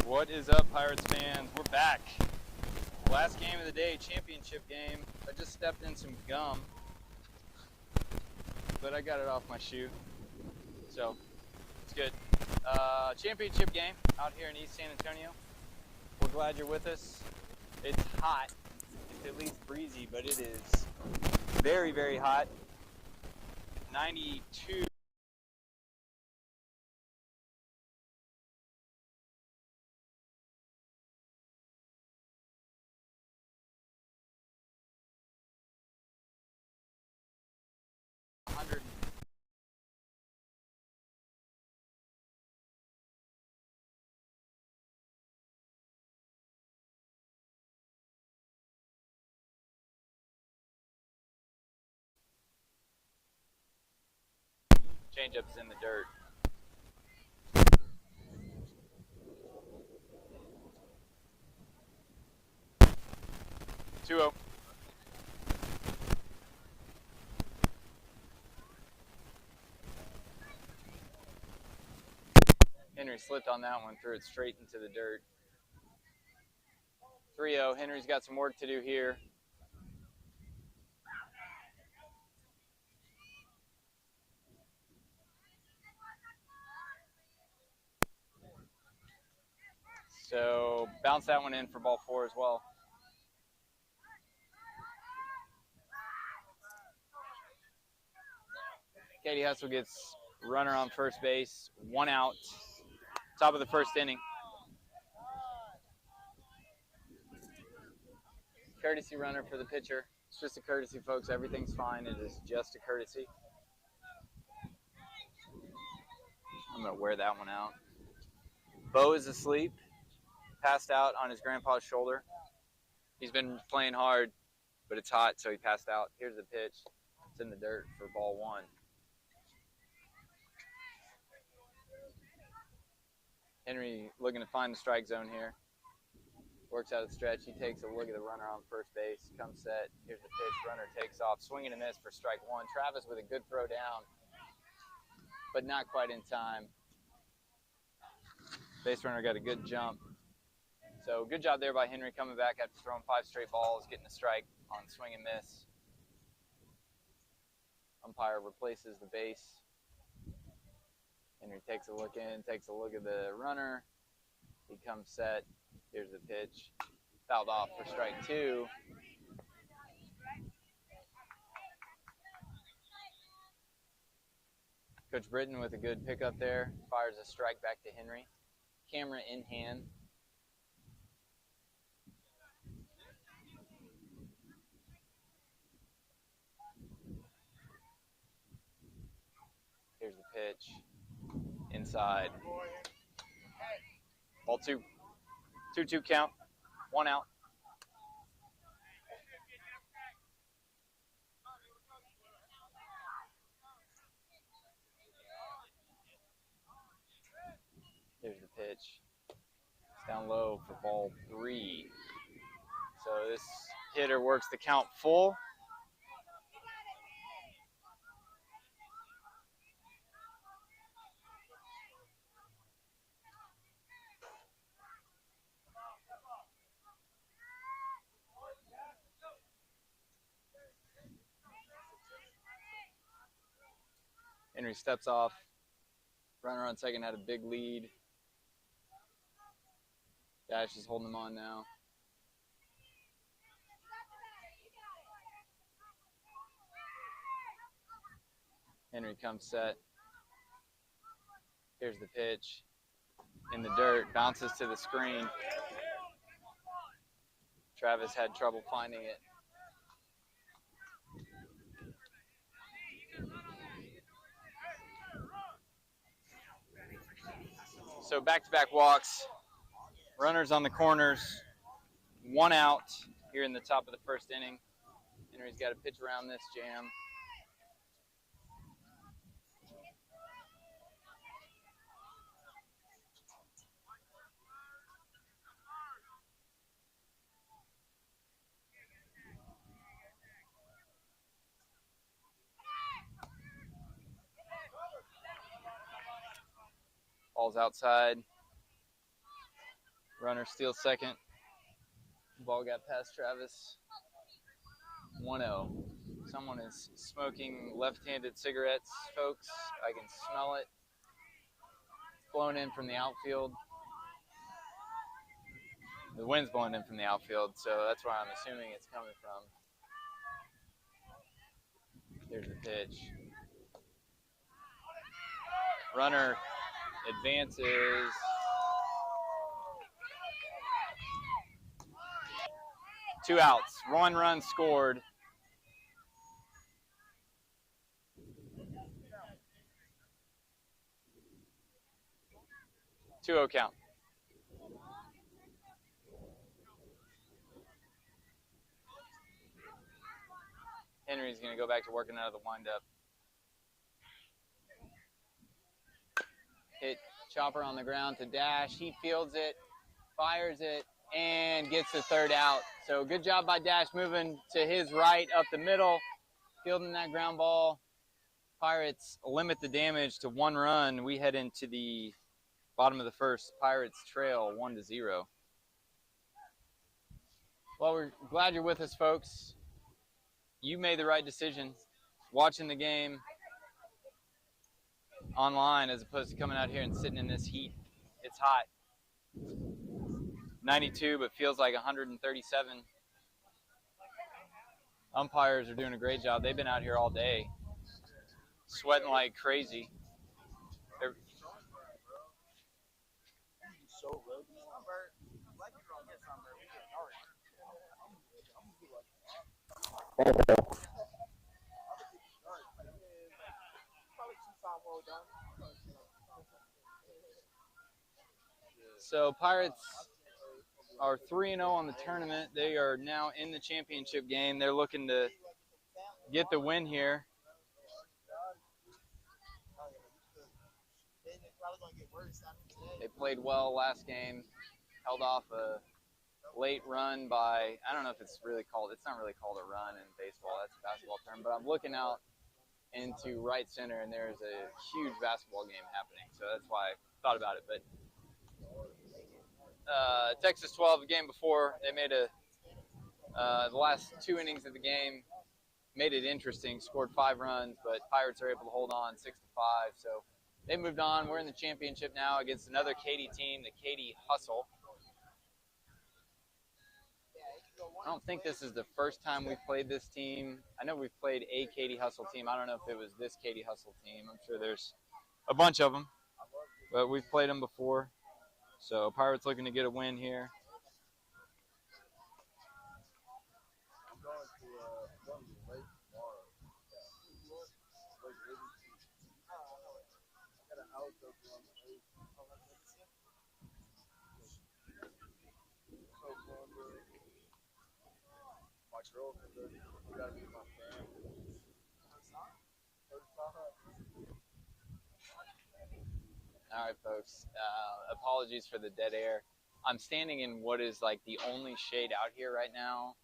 What is up, Pirates fans? We're back. Last game of the day, championship game. I just stepped in some gum, but I got it off my shoe, so it's good. Championship game out here in East San Antonio. We're glad you're with us. It's hot. It's at least breezy, but it is very, very hot. 92. Changeup's in the dirt. 2-0. Henry slipped on that one, threw it straight into the dirt. 3-0. Henry's got some work to do here. So bounce that one in for ball 4 as well. Katy Hustle gets runner on first base, 1 out, top of the first inning. Courtesy runner for the pitcher. It's just a courtesy, folks. Everything's fine. It is just a courtesy. I'm going to wear that one out. Bo is asleep, passed out on his grandpa's shoulder. He's been playing hard, but it's hot, so he passed out. Here's the pitch. It's in the dirt for ball 1. Henry looking to find the strike zone here. Works out of the stretch. He takes a look at the runner on first base. Comes set. Here's the pitch. Runner takes off. Swing and a miss for strike 1. Travis with a good throw down, but not quite in time. Base runner got a good jump. So good job there by Henry coming back after throwing 5 straight balls, getting a strike on swing and miss. Umpire replaces the base. Henry takes a look in, takes a look at the runner. He comes set. Here's the pitch. Fouled off for strike 2. Coach Britton with a good pickup there. Fires a strike back to Henry. Camera in hand. Here's the pitch. Inside. Ball 2. 2-2 count. 1 out. Here's the pitch. It's down low for ball 3. So this hitter works the count full. Henry steps off. Runner on second had a big lead. Dash is holding him on now. Henry comes set. Here's the pitch. In the dirt, bounces to the screen. Travis had trouble finding it. So back-to-back walks. Runners on the corners. 1 out here in the top of the first inning. Henry's got to pitch around this jam. Ball's outside. Runner steals second. Ball got past Travis. 1-0. Someone is smoking left-handed cigarettes, folks. I can smell it. Blown in from the outfield. The wind's blowing in from the outfield, so that's where I'm assuming it's coming from. There's the pitch. Runner advances. Two outs. 1 run scored. Two-0 count. Henry's going to go back to working out of the windup. Hit chopper on the ground to Dash. He fields it, fires it, and gets the third out. So good job by Dash moving to his right up the middle, fielding that ground ball. Pirates limit the damage to 1 run. We head into the bottom of the first. Pirates trail 1-0. Well, we're glad you're with us, folks. You made the right decision watching the game online as opposed to coming out here and sitting in this heat. It's hot. 92, but feels like 137. Umpires are doing a great job. They've been out here all day, sweating like crazy. So Pirates are 3-0 on the tournament. They are now in the championship game. They're looking to get the win here. They played well last game, held off a late run by, I don't know if it's really called, it's not really called a run in baseball, that's a basketball term, but I'm looking out into right center and there's a huge basketball game happening, so that's why I thought about it. But Texas 12, the game before, they made the last 2 innings of the game, made it interesting, scored 5 runs, but Pirates are able to hold on 6-5, so they moved on. We're in the championship now against another Katy team, the Katy Hustle. I don't think this is the first time we've played this team. I know we've played a Katy Hustle team. I don't know if it was this Katy Hustle team. I'm sure there's a bunch of them, but we've played them before. So Pirates looking to get a win here. All right, folks. Apologies for the dead air. I'm standing in what is like the only shade out here right now.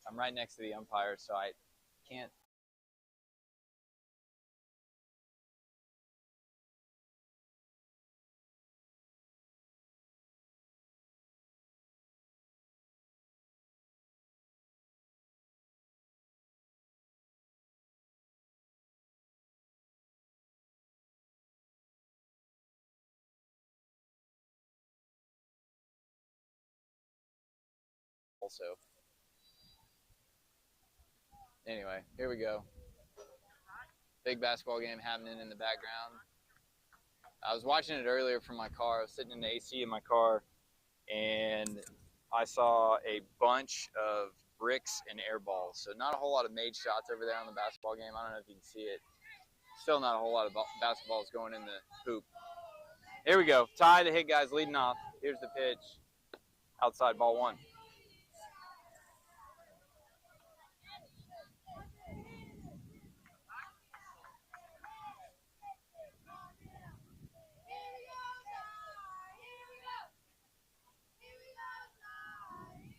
I'm right next to the umpire, so I can't. Also, anyway, here we go. Big basketball game happening in the background. I was watching it earlier from my car. I was sitting in the AC in my car, and I saw a bunch of bricks and air balls. So not a whole lot of made shots over there on the basketball game. I don't know if you can see it. Still not a whole lot of basketballs going in the hoop. Here we go. Ty, the hit guy's leading off. Here's the pitch. Outside, ball 1.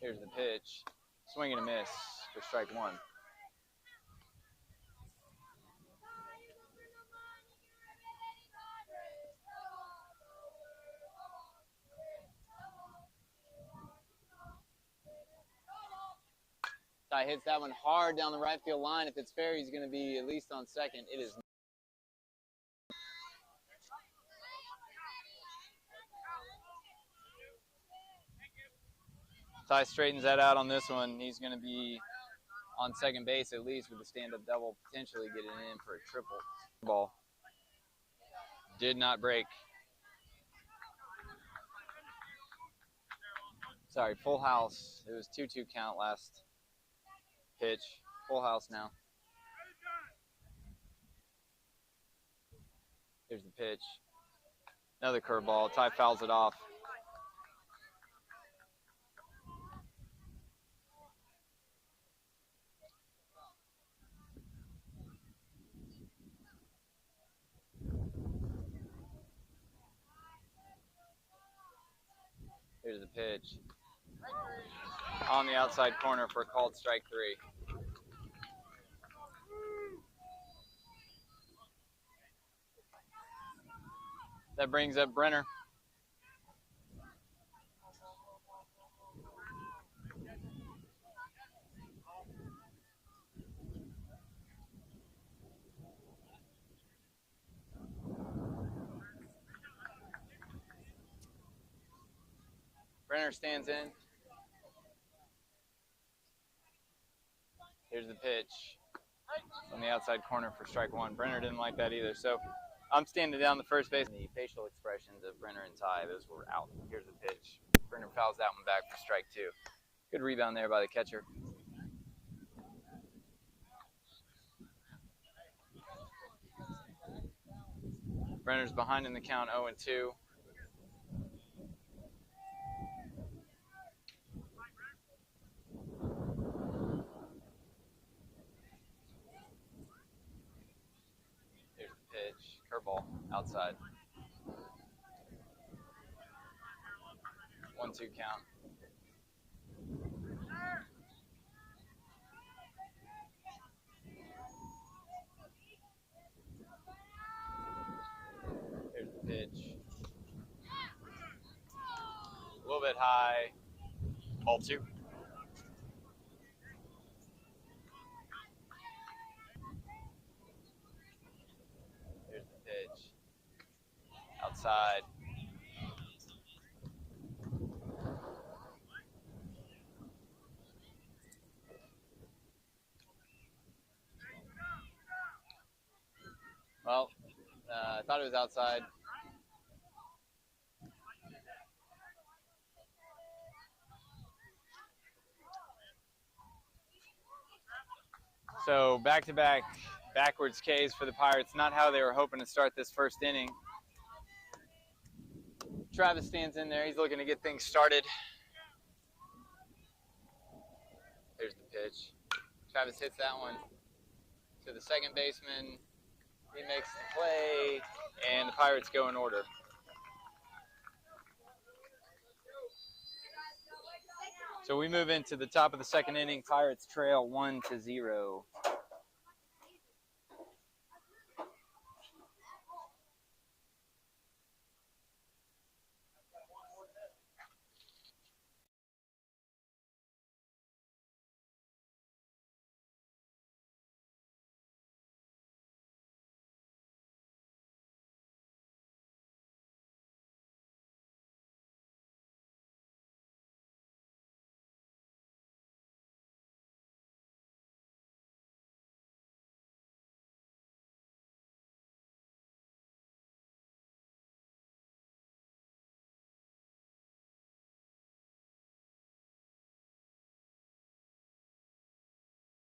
Here's the pitch. Swing and a miss for strike 1. Ty hits that one hard down the right field line. If it's fair, he's going to be at least on second. It is. Ty straightens that out on this one. He's going to be on second base at least with a stand-up double, potentially getting in for a triple. Ball did not break. Sorry, full house. It was 2-2 count last pitch. Full house now. Here's the pitch. Another curveball. Ty fouls it off. Here's the pitch. On the outside corner for a called strike 3. That brings up Brenner. Brenner stands in. Here's the pitch on the outside corner for strike 1. Brenner didn't like that either. So I'm standing down the first base. The facial expressions of Brenner and Ty, those were out. Here's the pitch. Brenner fouls that one back for strike 2. Good rebound there by the catcher. Brenner's behind in the count, 0-2. Here's the pitch, curveball, outside. 1-2 count. Here's the pitch. A little bit high. Ball 2. Here's the pitch. Outside. Well, I thought it was outside. So back-to-back backwards Ks for the Pirates. Not how they were hoping to start this first inning. Travis stands in there. He's looking to get things started. Here's the pitch. Travis hits that one to the second baseman. He makes the play, and the Pirates go in order. So we move into the top of the second inning. Pirates trail 1-0.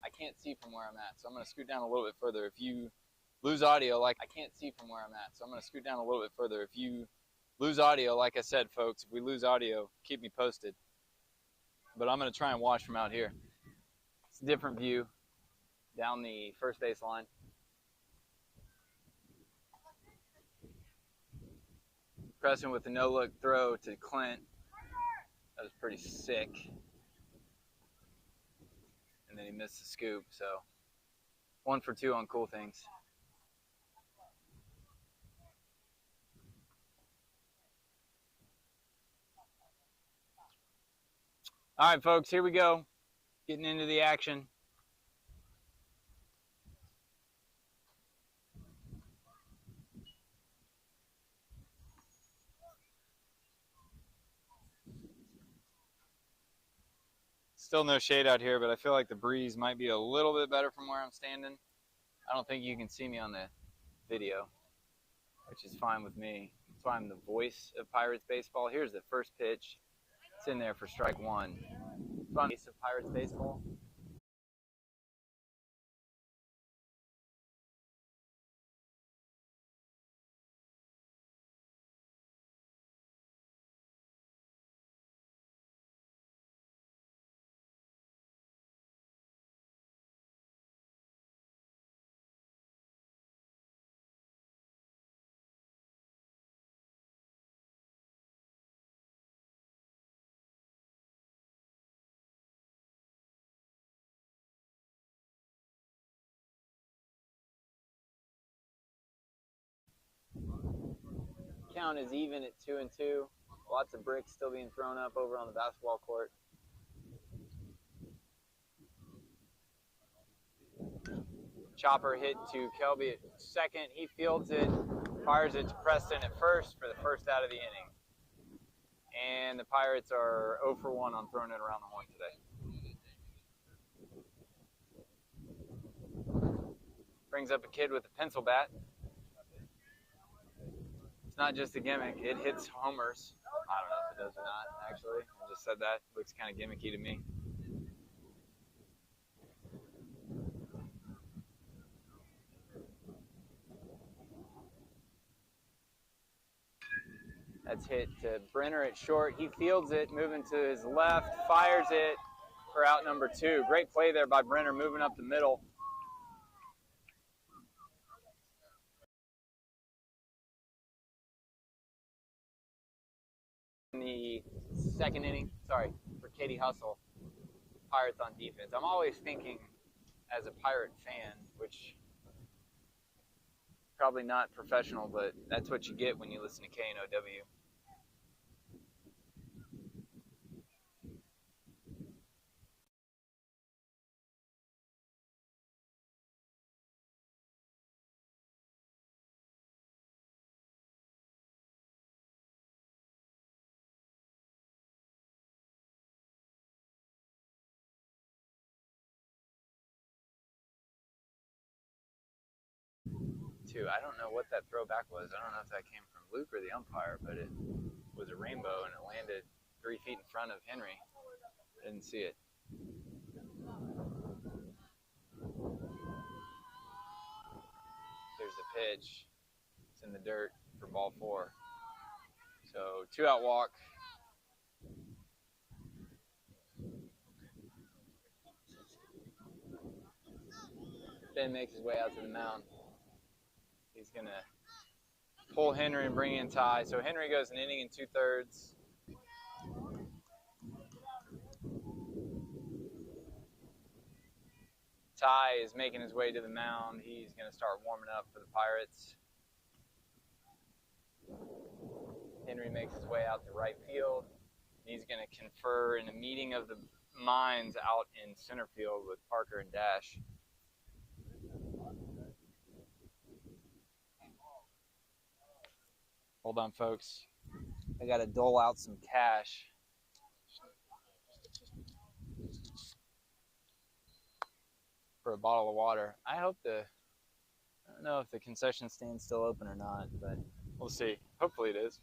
I can't see from where I'm at, so I'm going to scoot down a little bit further. If you lose audio, like I can't see from where I'm at, so I'm going to scoot down a little bit further. If you lose audio, like I said, folks, if we lose audio, keep me posted. But I'm going to try and watch from out here. It's a different view down the first base line. Preston with the no-look throw to Clint. That was pretty sick. And then he missed the scoop, so 1 for 2 on cool things. All right, folks, here we go. Getting into the action. Still no shade out here, but I feel like the breeze might be a little bit better from where I'm standing. I don't think you can see me on the video, which is fine with me. That's why I'm the voice of Pirates baseball. Here's the first pitch. It's in there for strike one. Fun voice of Pirates baseball. Count is even at 2-2. Lots of bricks still being thrown up over on the basketball court. Chopper hit to Kelby at second. He fields it, fires it to Preston at first for the first out of the inning. And the Pirates are 0 for 1 on throwing it around the horn today. Brings up a kid with a pencil bat. It's not just a gimmick, it hits homers. I don't know if it does or not, actually. I just said that. It looks kind of gimmicky to me. That's hit to Brenner at short. He fields it, moving to his left, fires it for out number 2. Great play there by Brenner, moving up the middle. In the second inning, for Katy Hustle, Pirates on defense. I'm always thinking as a Pirate fan, which probably not professional, but that's what you get when you listen to KNOW. I don't know what that throwback was. I don't know if that came from Luke or the umpire, but it was a rainbow and it landed 3 feet in front of Henry. I didn't see it. There's the pitch. It's in the dirt for ball 4. So 2-out walk. Ben makes his way out to the mound. He's going to pull Henry and bring in Ty. So Henry goes an inning and 2/3. Ty is making his way to the mound. He's going to start warming up for the Pirates. Henry makes his way out to right field. He's going to confer in a meeting of the minds out in center field with Parker and Dash. Hold on, folks. I got to dole out some cash. For a bottle of water. I don't know if the concession stand's still open or not, but we'll see. Hopefully it is.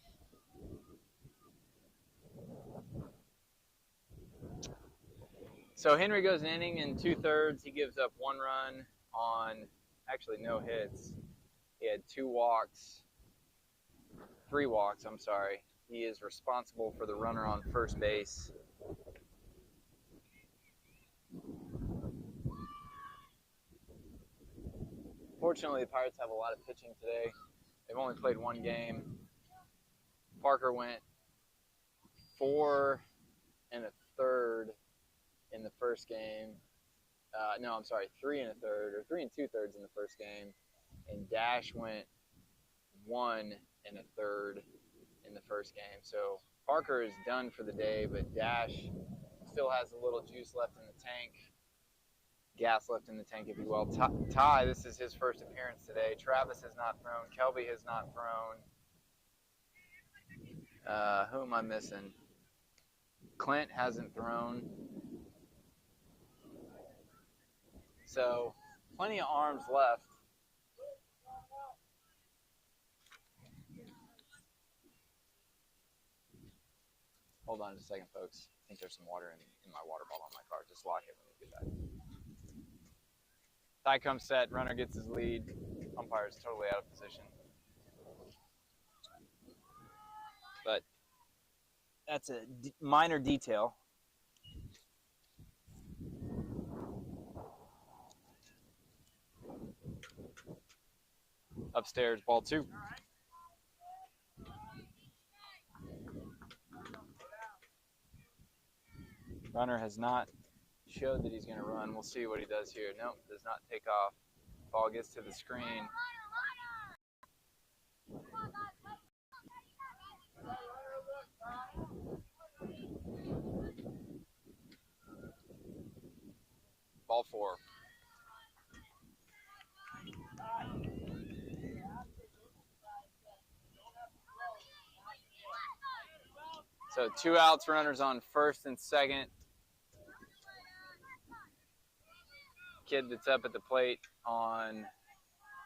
So Henry goes an inning and 2/3. He gives up 1 run on, actually no hits. He had 3 walks, I'm sorry. He is responsible for the runner on first base. Fortunately, the Pirates have a lot of pitching today. They've only played 1 game. Parker went 4 1/3 in the first game. 3 1/3 or 3 2/3 in the first game. And Dash went 1 1/3 in the first game. So Parker is done for the day, but Dash still has a little juice left in the tank. Gas left in the tank, if you will. Ty, this is his first appearance today. Travis has not thrown. Kelby has not thrown. Who am I missing? Clint hasn't thrown. So, plenty of arms left. Hold on just a second, folks. I think there's some water in my water bottle in my car. Just lock it when you get back. Tie comes set. Runner gets his lead. Umpire is totally out of position. But that's a minor detail. Upstairs, ball 2. Runner has not showed that he's going to run. We'll see what he does here. Nope, does not take off. Ball gets to the screen. Ball 4. So 2 outs, runners on first and second. Kid that's up at the plate on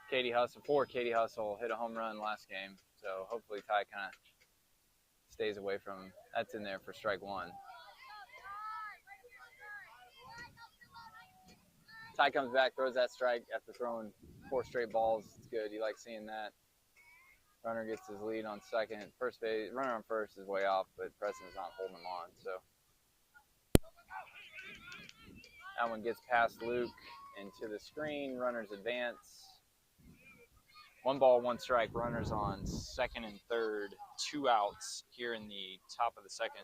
Katy Hustle, for Katy Hustle, hit a home run last game. So hopefully Ty kind of stays away from, that's in there for strike 1. Ty comes back, throws that strike after throwing 4 straight balls. It's good. You like seeing that. Runner gets his lead on second. First base, runner on first is way off, but Preston's not holding him on. So that one gets past Luke into the screen. Runners advance. 1 ball, 1 strike. Runners on second and third. 2 outs here in the top of the second.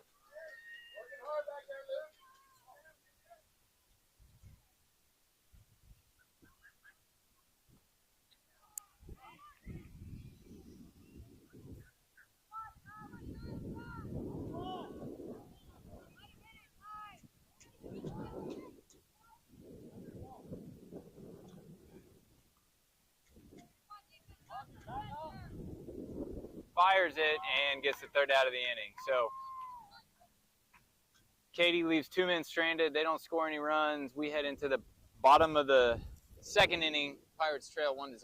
Fires it and gets the 3rd out of the inning. So Katy leaves 2 men stranded. They don't score any runs. We head into the bottom of the second inning. Pirates trail 1-0.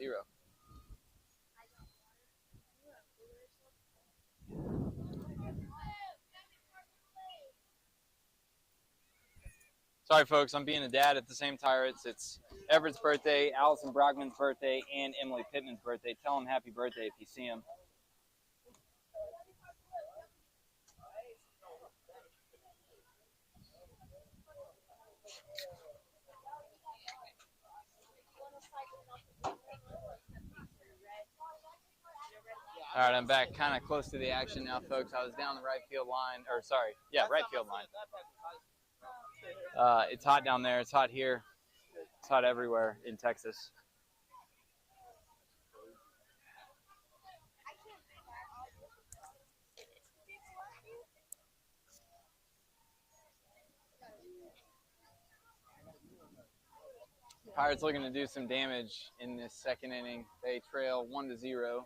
Sorry, folks. I'm being a dad at the same Pirates. It's Everett's birthday, Allison Brockman's birthday, and Emily Pittman's birthday. Tell them happy birthday if you see them. All right, I'm back kind of close to the action now, folks. I was down the right field line, right field line. It's hot down there. It's hot here. It's hot everywhere in Texas. Pirates looking to do some damage in this second inning. They trail 1-0.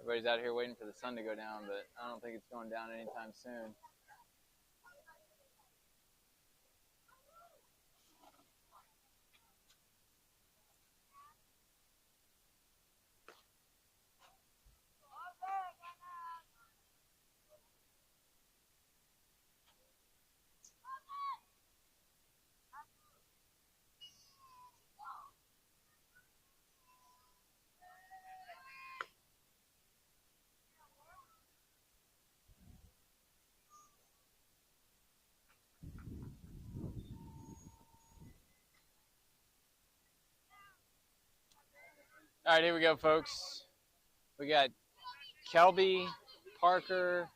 Everybody's out here waiting for the sun to go down, but I don't think it's going down anytime soon. All right, here we go, folks. We got Kelby, Parker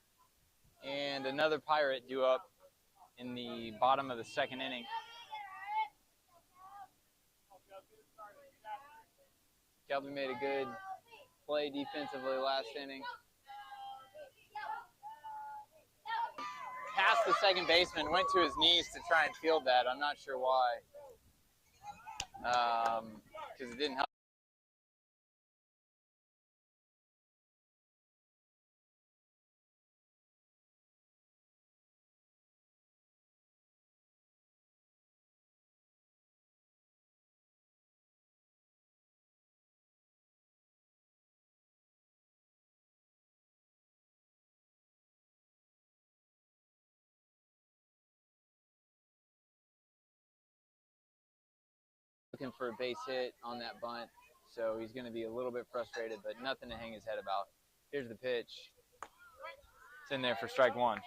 and another Pirate due up in the bottom of the second inning. Kelby made a good play defensively last inning. Past the second baseman, went to his knees to try and field that. I'm not sure why. Because it didn't help. Looking for a base hit on that bunt, so he's going to be a little bit frustrated, but nothing to hang his head about. Here's the pitch. It's in there for strike one.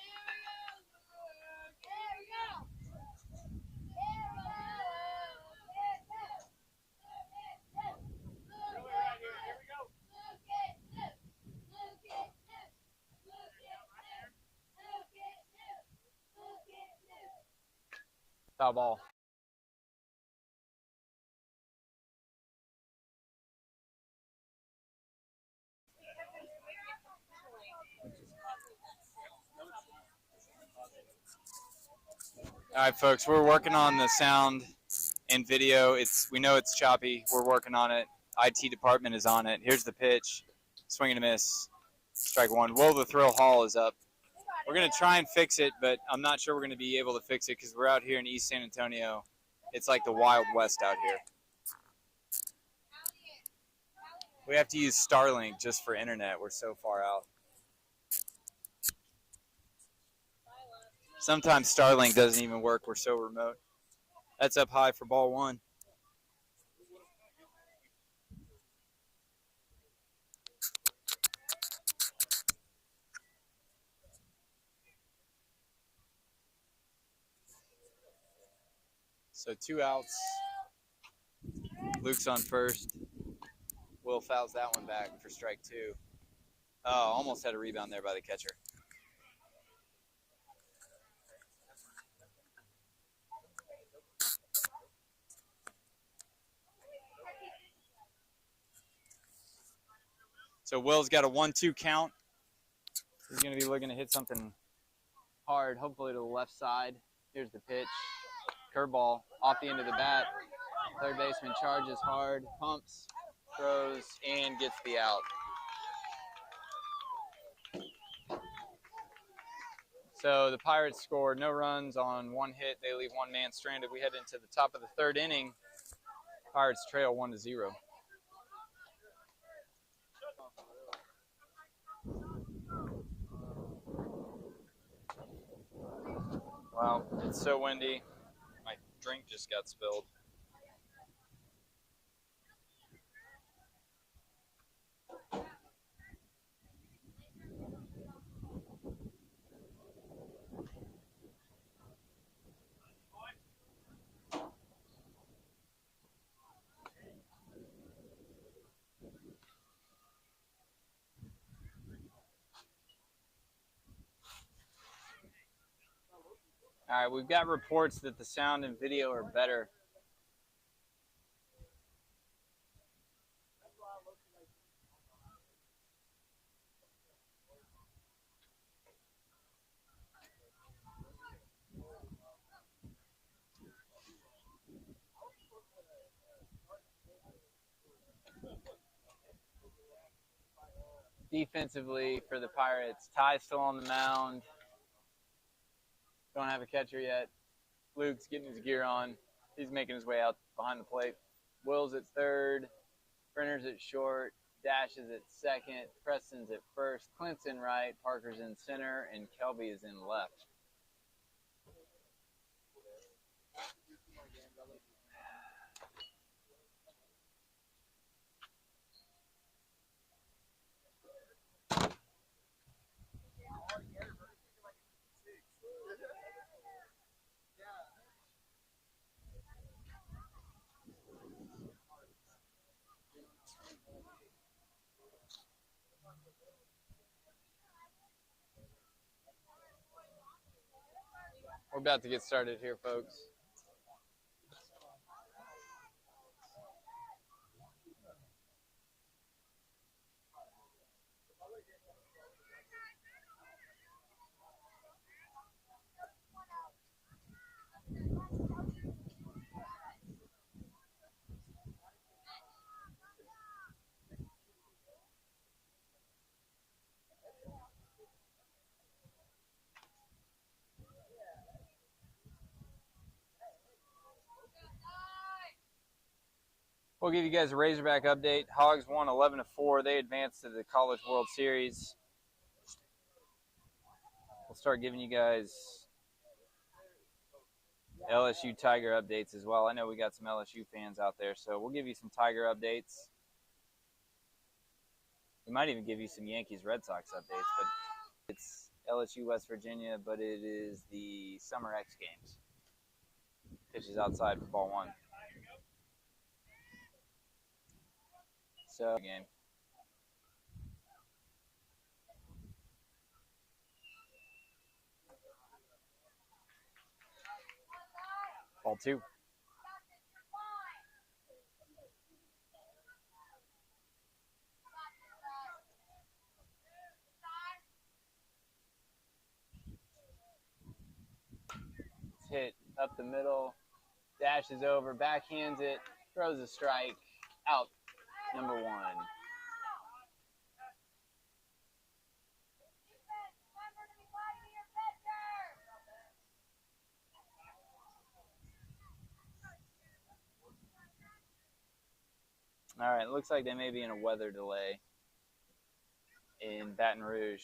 Foul ball. All right, folks, we're working on the sound and video. We know it's choppy. We're working on it. IT department is on it. Here's the pitch. Swing and a miss. Strike one. Will the Thrill Hall is up. We're going to try and fix it, but I'm not sure we're going to be able to fix it because we're out here in East San Antonio. It's like the Wild West out here. We have to use Starlink just for internet. We're so far out. Sometimes Starlink doesn't even work. We're so remote. That's up high for ball one. So 2 outs. Luke's on first. Will fouls that one back for strike two. Oh, almost had a rebound there by the catcher. So Will's got a 1-2 count. He's going to be looking to hit something hard, hopefully to the left side. Here's the pitch. Curveball off the end of the bat. Third baseman charges hard, pumps, throws, and gets the out. So the Pirates scored no runs on 1 hit. They leave 1 man stranded. We head into the top of the third inning. Pirates trail 1-0. Wow, it's so windy. My drink just got spilled. All right, we've got reports that the sound and video are better. Defensively for the Pirates, Ty's still on the mound. Don't have a catcher yet. Luke's getting his gear on. He's making his way out behind the plate. Will's at third. Brenner's at short. Dash is at second. Preston's at first. Clint's in right. Parker's in center. And Kelby is in left. We're about to get started here, folks. We'll give you guys a Razorback update. Hogs won 11-4. They advanced to the College World Series. We'll start giving you guys LSU Tiger updates as well. I know we got some LSU fans out there, so we'll give you some Tiger updates. We might even give you some Yankees Red Sox updates, but it's LSU West Virginia, but it is the Summer X Games. Pitches outside for ball one. So, game. Ball two. It's hit up the middle, dashes over, backhands it, throws a strike, out, number one. All right, it looks like they may be in a weather delay in Baton Rouge.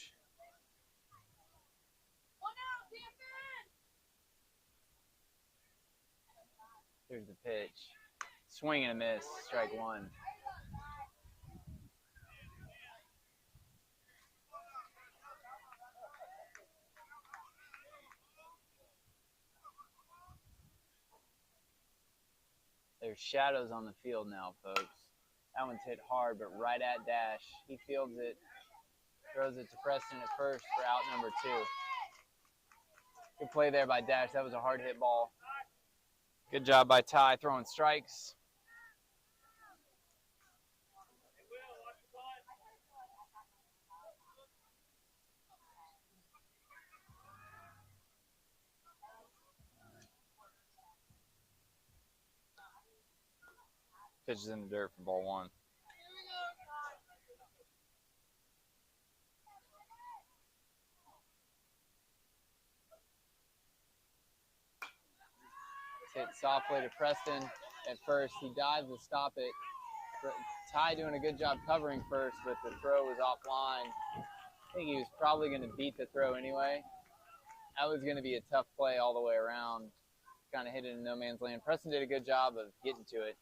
Here's the pitch. Swing and a miss, strike one. There's shadows on the field now, folks. That one's hit hard, but right at Dash. He fields it, throws it to Preston at first for out number two. Good play there by Dash. That was a hard hit ball. Good job by Ty throwing strikes. Pitches in the dirt for ball one. Hit softly to Preston at first. He dives to stop it. Ty doing a good job covering first, but the throw was offline. I think he was probably going to beat the throw anyway. That was going to be a tough play all the way around. Kind of hit it in no man's land. Preston did a good job of getting to it.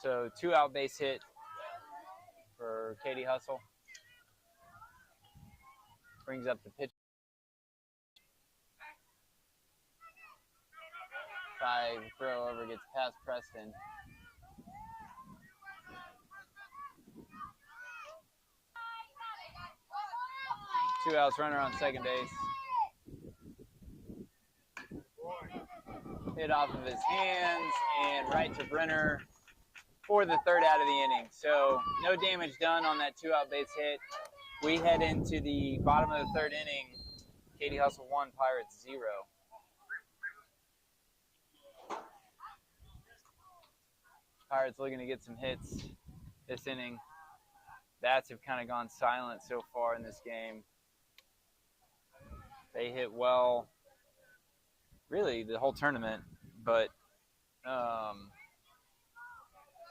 So 2-out base hit for Katy Hustle. Brings up the pitch. Throw over, gets past Preston. Two outs, runner on second base. Hit off of his hands and right to Brenner for the third out of the inning. So no damage done on that 2-out base hit. We head into the bottom of the third inning. Katy Hustle 1, Pirates 0. Pirates looking to get some hits this inning. Bats have kind of gone silent so far in this game. They hit well, really, the whole tournament, but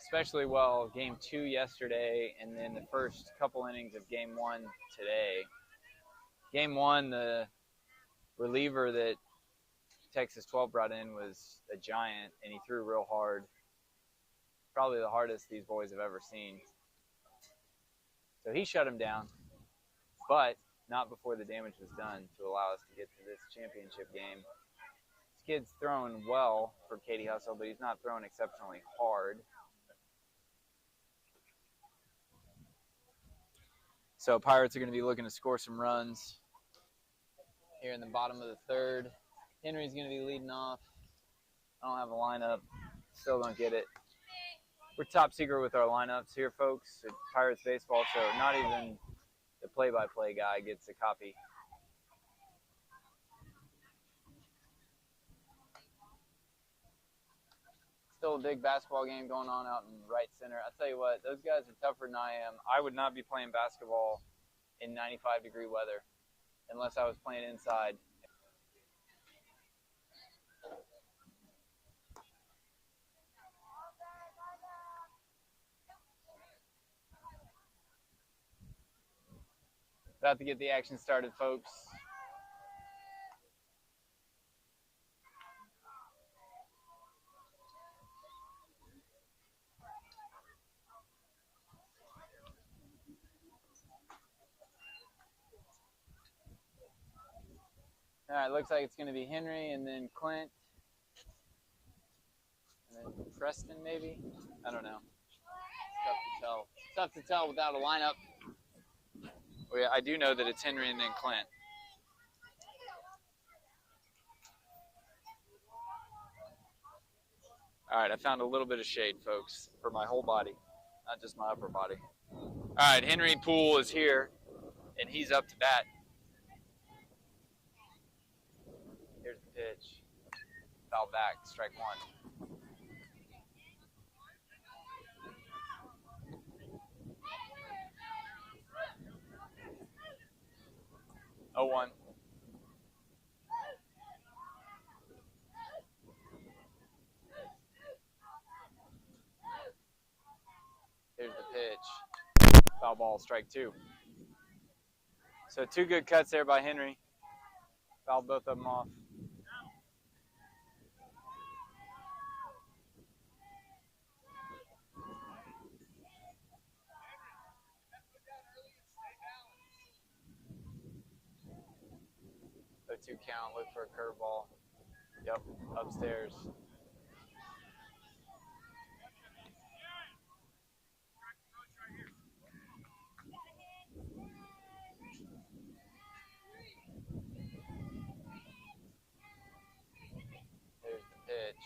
especially well game 2 yesterday and then the first couple innings of game 1 today. Game 1, the reliever that Texas 12 brought in was a giant, and he threw real hard. Probably the hardest these boys have ever seen. So he shut him down, but not before the damage was done to allow us to get to this championship game. This kid's throwing well for Katy Hustle, but he's not throwing exceptionally hard. So Pirates are going to be looking to score some runs here in the bottom of the third. Henry's going to be leading off. I don't have a lineup. Still don't get it. We're top secret with our lineups here, folks. It's Pirates baseball, so not even the play-by-play guy gets a copy. Still a big basketball game going on out in right center. I'll tell you what, those guys are tougher than I am. I would not be playing basketball in 95-degree weather unless I was playing inside. About to get the action started, folks. All right, looks like it's going to be Henry and then Clint. And then Preston, maybe? I don't know. It's tough to tell. It's tough to tell without a lineup. Well, yeah, I do know that it's Henry and then Clint. All right, I found a little bit of shade, folks, for my whole body, not just my upper body. All right, Henry Poole is here, and he's up to bat. Here's the pitch. Foul back, strike one. Oh, 1. Here's the pitch. Foul ball, strike 2. So 2 good cuts there by Henry. Fouled both of them off. So 2 count, look for a curveball. Yep, upstairs. There's the pitch.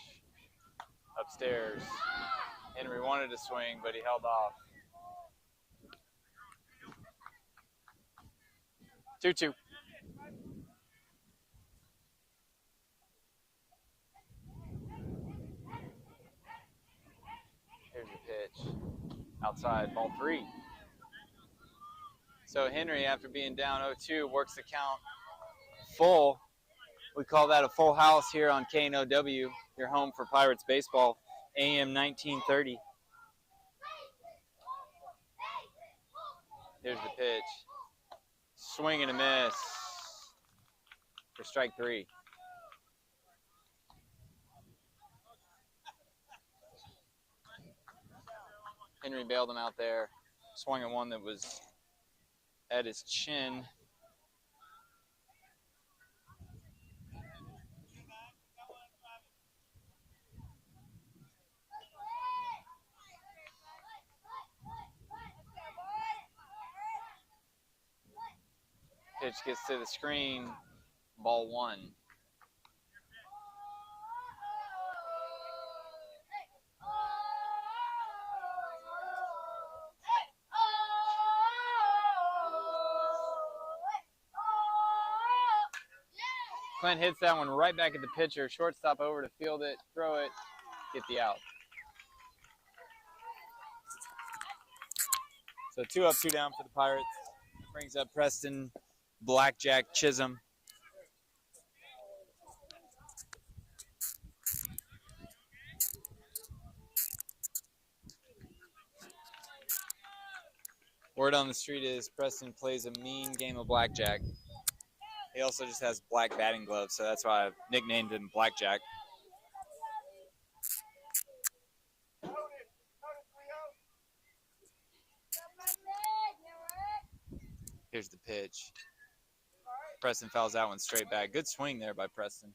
Upstairs. Henry wanted to swing, but he held off. 2-2. Here's the pitch. Outside, ball 3. So Henry, after being down 0-2, works the count full. We call that a full house here on KNOW, your home for Pirates baseball, AM 1930. Here's the pitch. Swing and a miss for strike 3. Henry bailed him out there. Swung at one that was at his chin. Pitch gets to the screen. Ball 1. Clint hits that one right back at the pitcher. Shortstop over to field it, throw it, get the out. So 2 up, 2 down for the Pirates. Brings up Preston Blackjack Chisholm. Word on the street is Preston plays a mean game of blackjack. He also just has black batting gloves, so that's why I've nicknamed him Blackjack. Here's the pitch. Preston fouls that one straight back. Good swing there by Preston.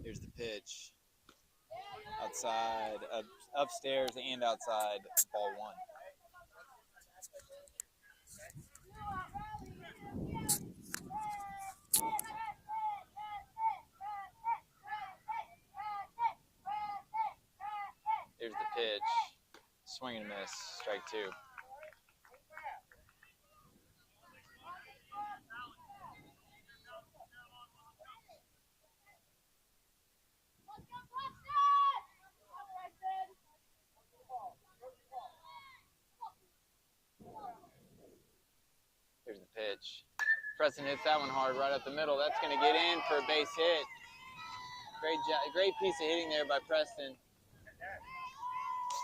Here's the pitch. outside, upstairs and outside, ball 1. Here's the pitch. Swing and a miss. Strike 2. Here's the pitch. Preston hits that one hard right up the middle. That's going to get in for a base hit. Great piece of hitting there by Preston.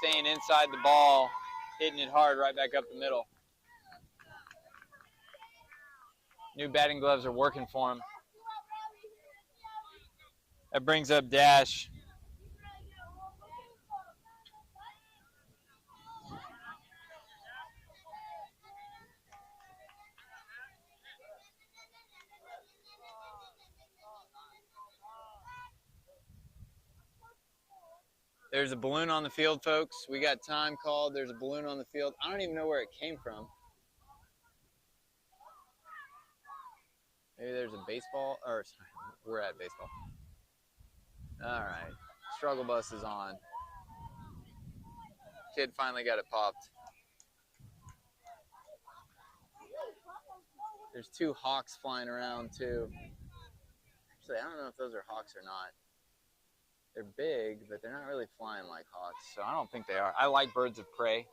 Staying inside the ball, hitting it hard right back up the middle. New batting gloves are working for him. That brings up Dash. There's a balloon on the field, folks. We got time called. There's a balloon on the field. I don't even know where it came from. Maybe there's a baseball, or sorry, we're at baseball. All right, struggle bus is on. Kid finally got it popped. There's 2 hawks flying around too. Actually, I don't know if those are hawks or not. They're big, but they're not really flying like hawks, so I don't think they are. I like birds of prey.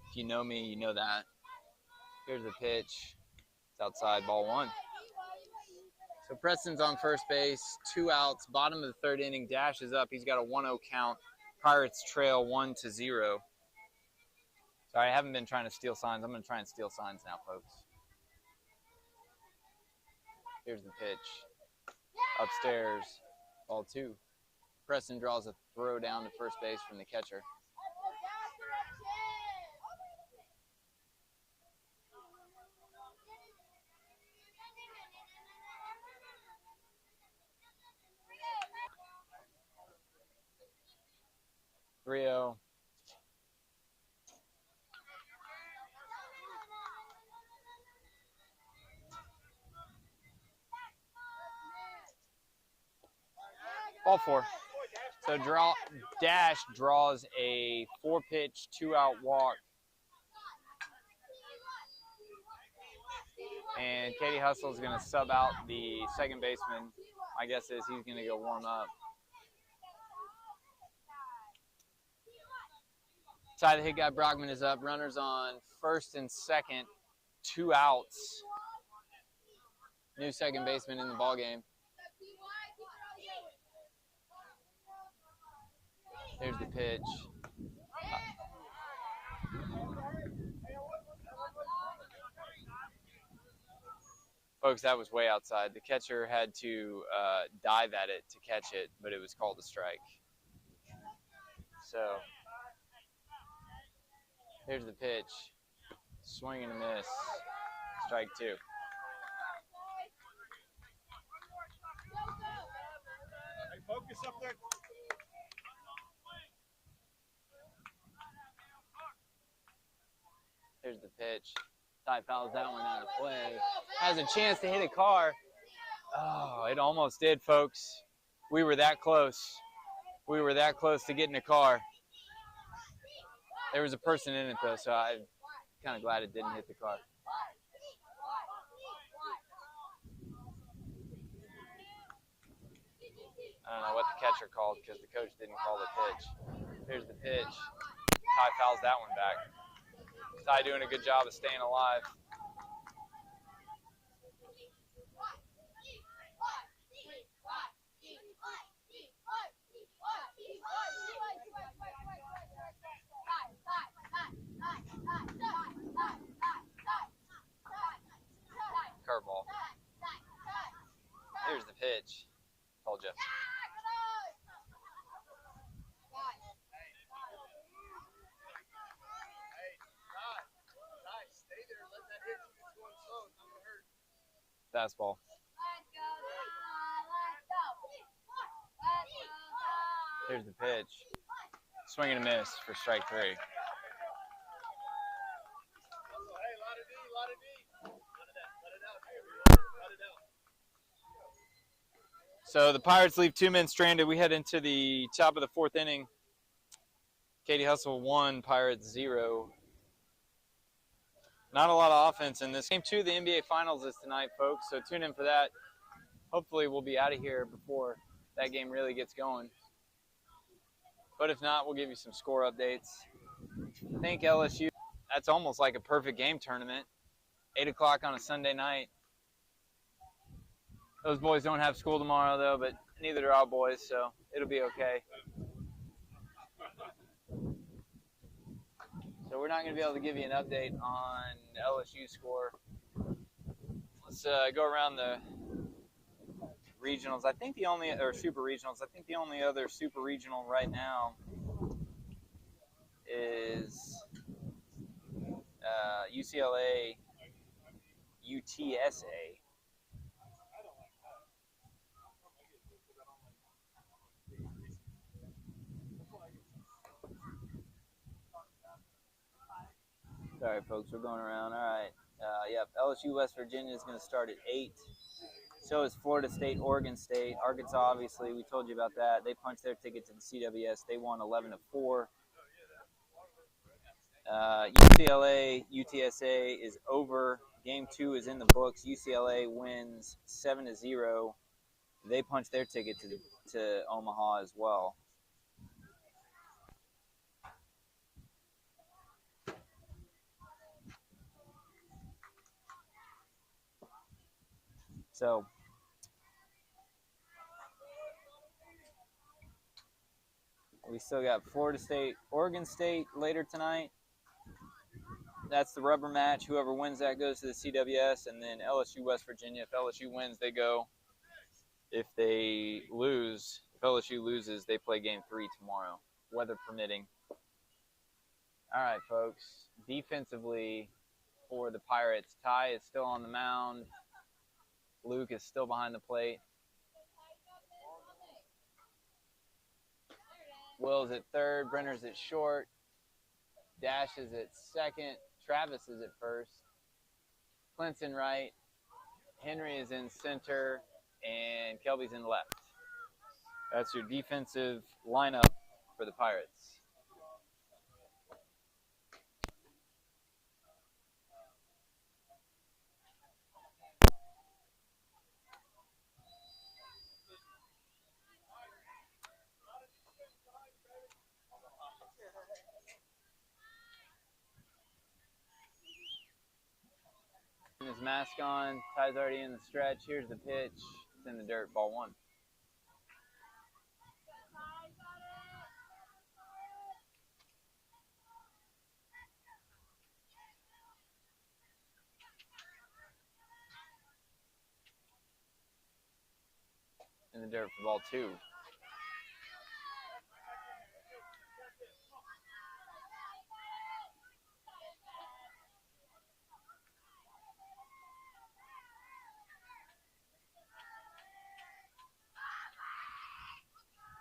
If you know me, you know that. Here's the pitch. It's outside, ball 1. So Preston's on first base, 2 outs, bottom of the 3rd inning. Dash is up. He's got a 1-0 count. Pirates trail 1-0. Sorry, I haven't been trying to steal signs. I'm going to try and steal signs now, folks. Here's the pitch. Upstairs, ball 2. Preston draws a throw down to first base from the catcher. Rio. Ball 4. So Dash draws a 4-pitch, 2-out walk. And Katy Hustle is going to sub out the second baseman. My guess is he's going to go warm up. Ty the hit guy Brockman is up. Runners on first and second. 2 outs. New second baseman in the ballgame. There's the pitch. Folks, that was way outside. The catcher had to dive at it to catch it, but it was called a strike. So, here's the pitch. Swing and a miss. Strike 2. Hey, focus up there. Here's the pitch. Ty fouls that one out of play. Has a chance to hit a car. Oh, it almost did, folks. We were that close. We were that close to getting a car. There was a person in it, though, so I'm kind of glad it didn't hit the car. I don't know what the catcher called because the coach didn't call the pitch. Here's the pitch. Ty fouls that one back. Ty doing a good job of staying alive. Curveball. Here's the pitch. Told you. Fastball. Here's the pitch. Swing and a miss for strike 3. So the Pirates leave 2 men stranded. We head into the top of the 4th inning. Katy Hustle 1, Pirates 0. Not a lot of offense in this. Game 2 of the NBA Finals is tonight, folks, so tune in for that. Hopefully we'll be out of here before that game really gets going. But if not, we'll give you some score updates. I think LSU, that's almost like a perfect game tournament. 8 o'clock on a Sunday night. Those boys don't have school tomorrow, though, but neither do our boys, so it'll be okay. So we're not going to be able to give you an update on the LSU score. Let's go around the regionals. I think the only, or super regionals, I think the only other super regional right now is UCLA, UTSA. Sorry, folks, we're going around. All right. Yep, LSU West Virginia is going to start at 8. So is Florida State, Oregon State. Arkansas, obviously, we told you about that. They punched their ticket to the CWS. They won 11-4. UCLA, UTSA is over. Game 2 is in the books. UCLA wins 7-0. They punched their ticket to Omaha as well. So we still got Florida State, Oregon State later tonight. That's the rubber match. Whoever wins that goes to the CWS, and then LSU West Virginia. If LSU wins, they go. If they lose, if LSU loses, they play game 3 tomorrow, weather permitting. All right, folks. Defensively for the Pirates, Ty is still on the mound. Luke is still behind the plate. Will's at third. Brenner's at short. Dash is at second. Travis is at first. Clint's in right. Henry is in center. And Kelby's in left. That's your defensive lineup for the Pirates. His mask on. Ty's already in the stretch. Here's the pitch. It's in the dirt. Ball 1. In the dirt for ball 2.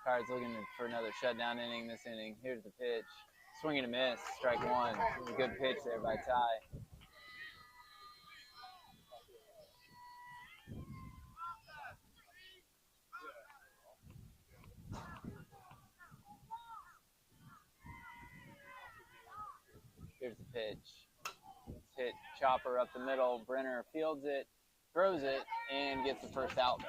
Pirates looking for another shutdown inning this inning. Here's the pitch. Swing and a miss. Strike 1. A good pitch there by Ty. Here's the pitch. It's hit chopper up the middle. Brenner fields it, throws it, and gets the first out.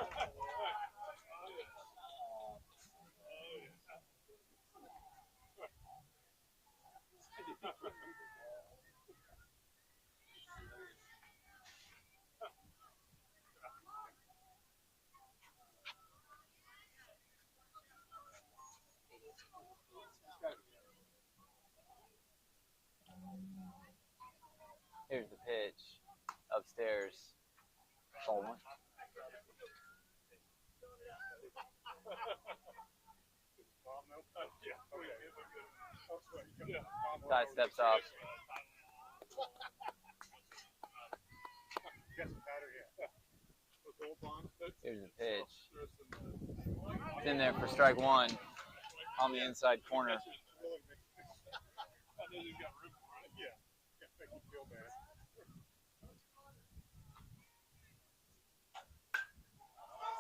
Here's the pitch. Upstairs. Ball 1. Ty steps off. Here's the pitch. It's in there for strike 1 on the inside corner. know you got room for it. Yeah. Can't make you feel bad.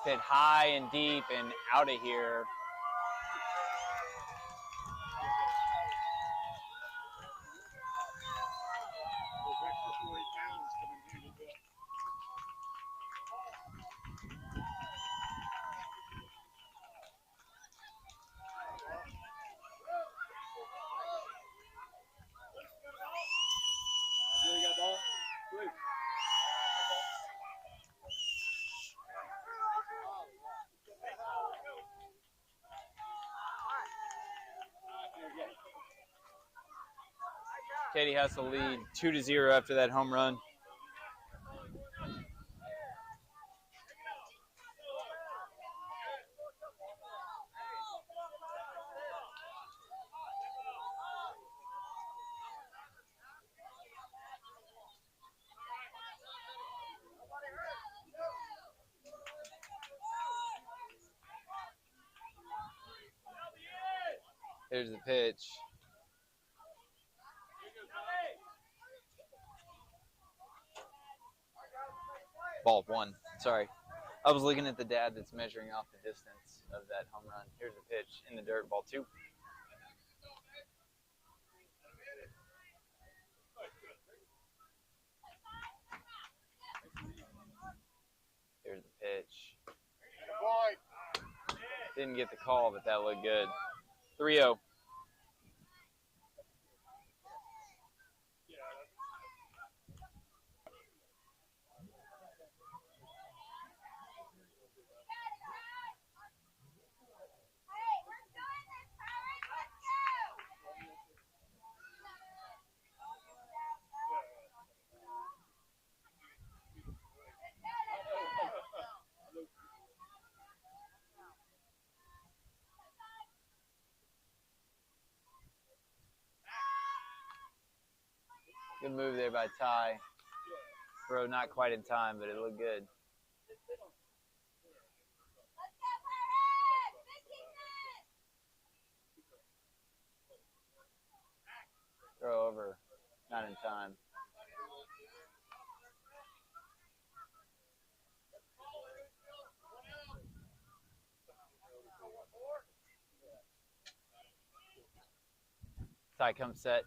Hit high and deep and out of here. Those extra 40 pounds come in handy, but you got ball? Please. Katy has to lead 2-0 after that home run. Here's the pitch. Ball one. Sorry. I was looking at the dad that's measuring off the distance of that home run. Here's the pitch in the dirt. Ball two. Here's the pitch. Didn't get the call, but that looked good. 3-0. Good move there by Ty. Throw not quite in time, but it looked good. Throw over, not in time. Ty comes set.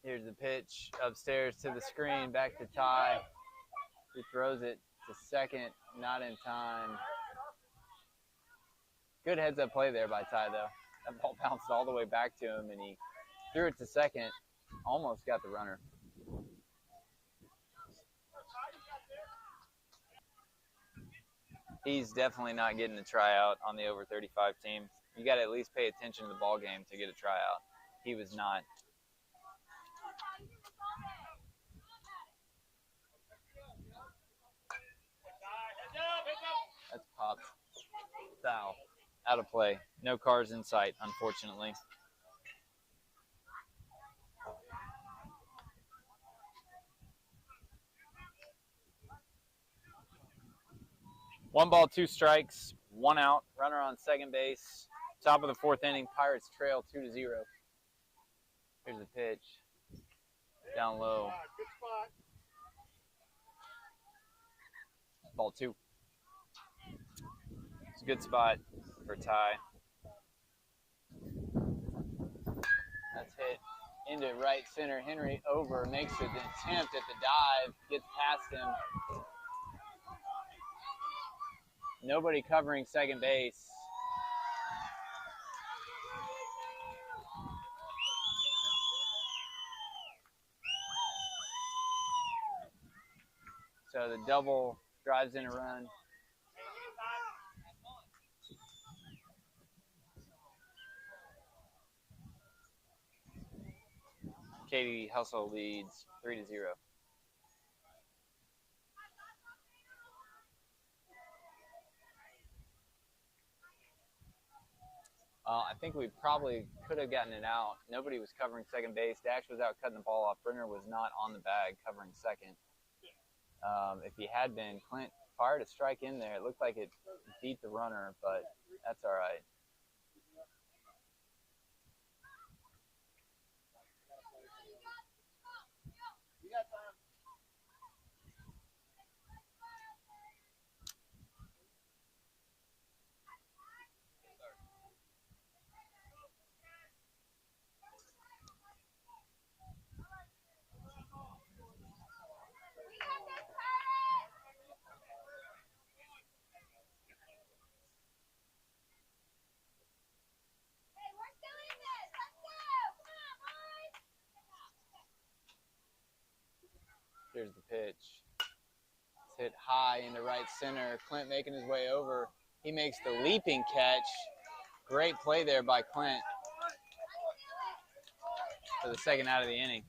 Here's the pitch upstairs to the screen, back to Ty. He throws it to second, not in time. Good heads-up play there by Ty, though. That ball bounced all the way back to him, and he threw it to second. Almost got the runner. He's definitely not getting a tryout on the over 35 team. You got to at least pay attention to the ball game to get a tryout. He was not. That's popped. Foul. Out of play. No cars in sight, unfortunately. One ball, two strikes, one out. Runner on second base. Top of the fourth inning. Pirates trail 2-0. Here's the pitch. Down low. Good spot. Ball two. It's a good spot for Ty. That's hit into right center. Henry over, makes an attempt at the dive, gets past him. Nobody covering second base. So the double drives in a run. Katy Hustle leads 3-0. I think we probably could have gotten it out. Nobody was covering second base. Dash was out cutting the ball off. Brenner was not on the bag covering second. If he had been, Clint fired a strike in there. It looked like it beat the runner, but that's all right. Here's the pitch. It's hit high into right center. Clint making his way over. He makes the leaping catch. Great play there by Clint for the second out of the inning.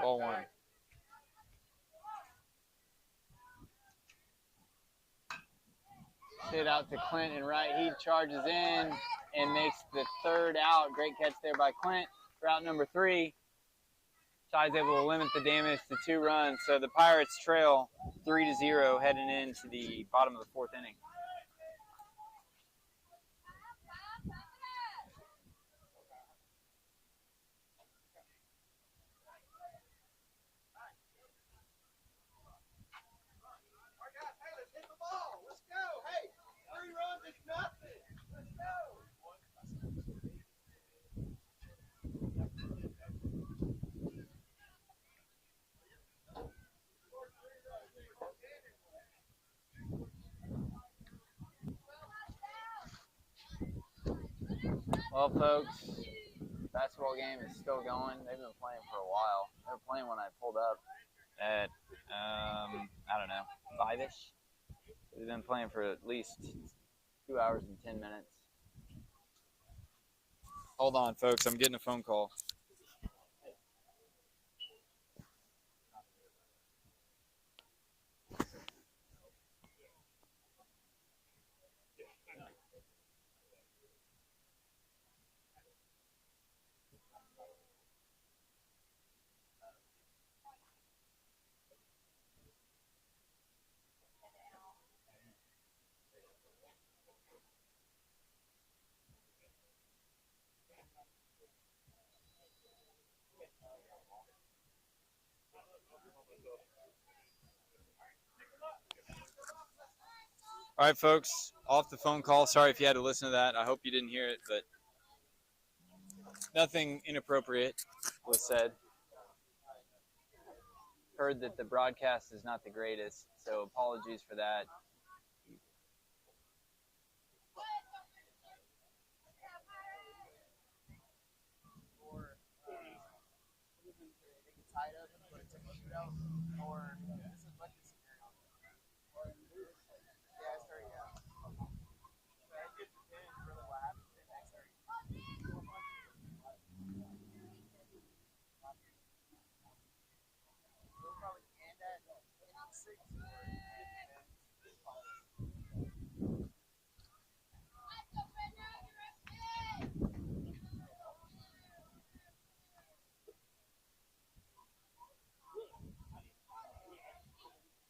Ball one. Hit out to Clint and right. He charges in and makes the third out. Great catch there by Clint for out number 3. Ty's able to limit the damage to 2 runs. So the Pirates trail 3-0 heading into the bottom of the 4th inning. Well, folks, basketball game is still going. They've been playing for a while. They were playing when I pulled up at, I don't know, 5-ish. They've been playing for at least 2 hours and 10 minutes. Hold on, folks. I'm getting a phone call. All right, folks, off the phone call. Sorry if you had to listen to that. I hope you didn't hear it, but nothing inappropriate was said. Heard that the broadcast is not the greatest, so apologies for that.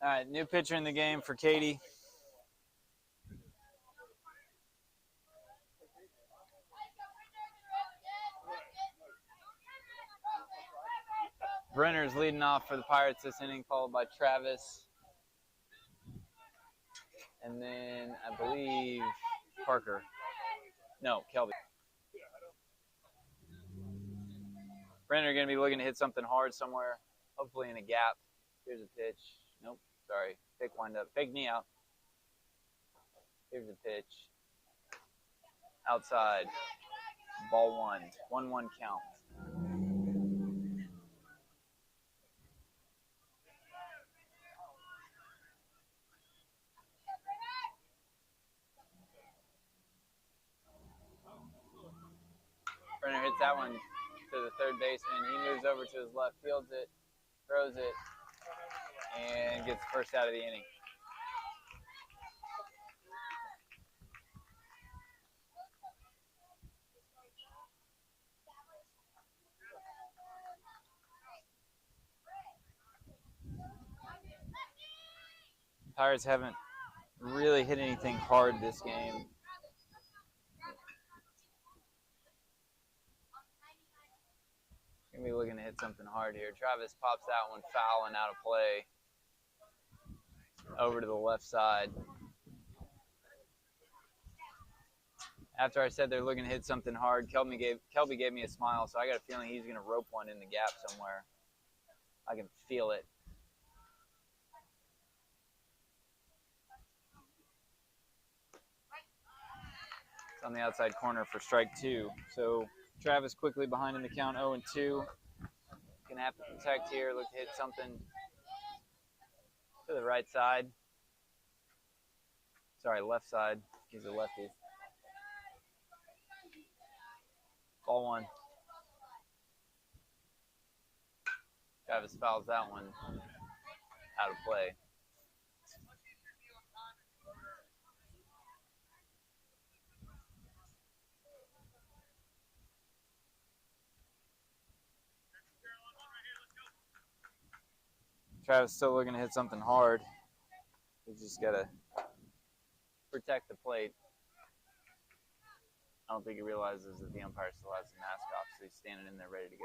All right, new pitcher in the game for Katy. Brenner's leading off for the Pirates this inning, followed by Travis. And then I believe Parker. No, Kelby. Brenner going to be looking to hit something hard somewhere, hopefully in a gap. Here's a pitch. Nope, sorry. Fake wind up. Fake knee out. Here's a pitch. Outside. Ball 1. 1-1 count. Brenner hits that one to the third baseman. He moves over to his left, fields it, throws it, and gets the first out of the inning. Pirates haven't really hit anything hard this game. Gonna be looking to hit something hard here. Travis pops that one foul and out of play. Over to the left side. After I said they're looking to hit something hard, Kelby gave me a smile, so I got a feeling he's going to rope one in the gap somewhere. I can feel it. It's on the outside corner for strike two. So Travis quickly behind in the count, 0-2. Going to have to protect here, look to hit something to the right side. Sorry, left side. He's a lefty. Ball one. Travis fouls that one out of play. Travis still looking to hit something hard. He's just got to protect the plate. I don't think he realizes that the umpire still has the mask off, so he's standing in there ready to go.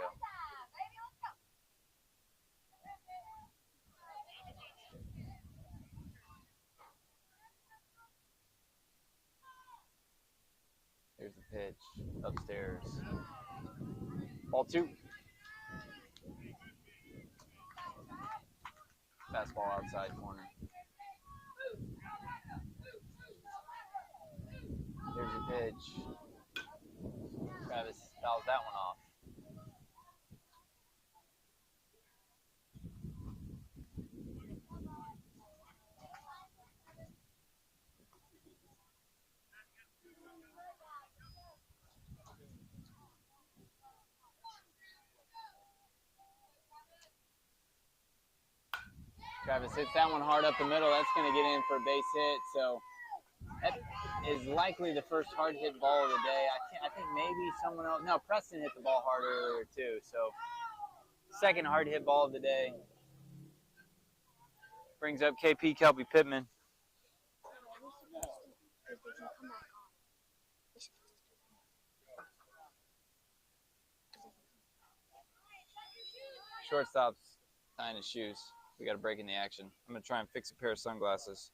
Here's the pitch, upstairs. Ball two. Fastball outside corner. Here's the pitch. Travis fouls that one off. Travis hits that one hard up the middle. That's going to get in for a base hit. So that is likely the first hard hit ball of the day. I think maybe someone else. No, Preston hit the ball hard earlier too. So second hard hit ball of the day. Brings up KP Kelby Pittman. Shortstop's tying his shoes. We got a break in the action. I'm going to try and fix a pair of sunglasses.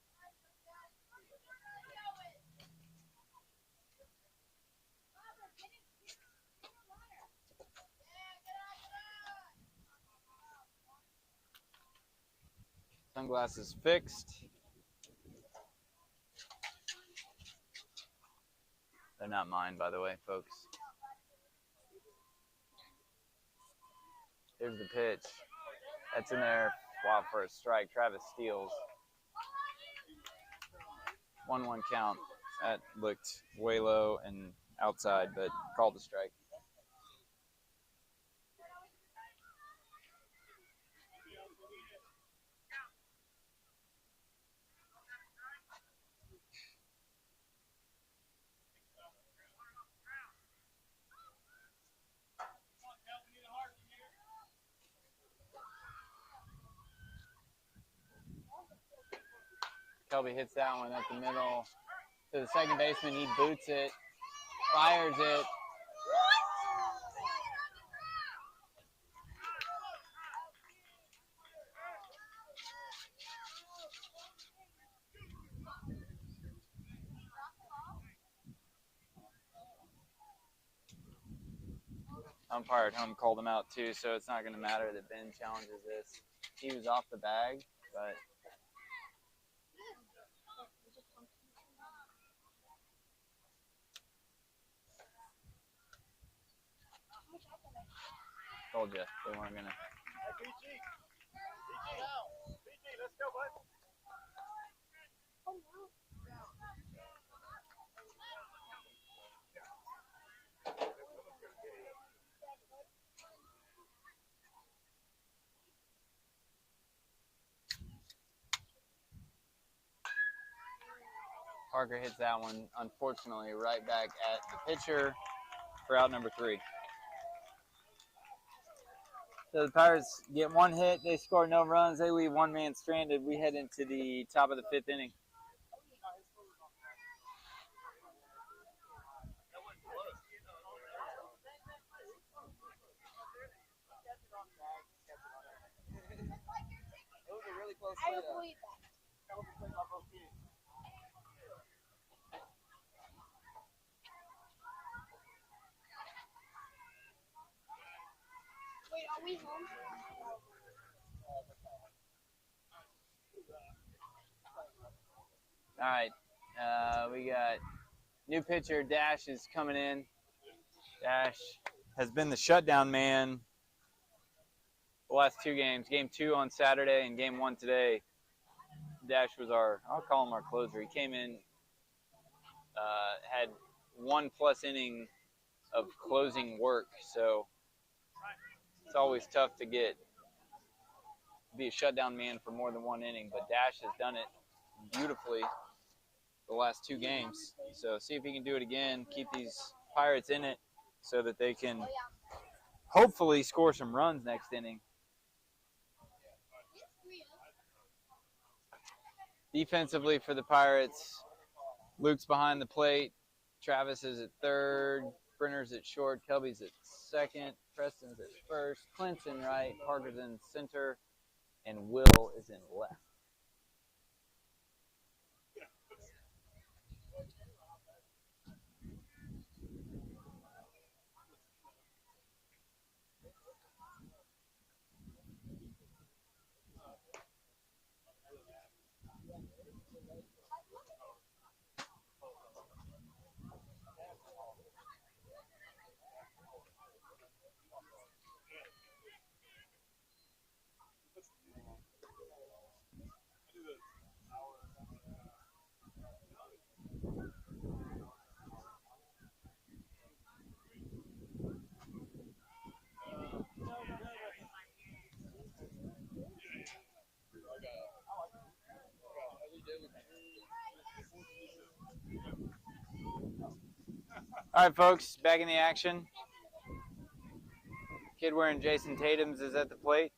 Sunglasses fixed. They're not mine, by the way, folks. Here's the pitch. That's in there. Wow, for a strike. Travis steals. 1-1 count. That looked way low and outside, but called a strike. Kelby hits that one up the middle to the second baseman. He boots it, fires it. Umpire at home called him out too, so it's not going to matter that Ben challenges this. He was off the bag, but told you they weren't gonna. BG now. BG, let's go, bud. Parker hits that one, unfortunately, right back at the pitcher for out number 3. So the Pirates get one hit, they score no runs, they leave one man stranded. We head into the top of the 5th inning. I don't believe that. Wait, are we home? All right, we got new pitcher Dash is coming in. Dash has been the shutdown man the last 2 games. Game 2 on Saturday and Game 1 today. Dash was I'll call him our closer. He came in, had 1+ inning of closing work, so it's always tough to be a shutdown man for more than 1 inning. But Dash has done it beautifully the last 2 games. So see if he can do it again, keep these Pirates in it so that they can hopefully score some runs next inning. Defensively for the Pirates, Luke's behind the plate. Travis is at third. Brenner's at short. Kelby's at second. Preston's at first. Clint's in right. Parker's in center. And Will is in left. All right, folks, back in the action. Kid wearing Jason Tatum's is at the plate.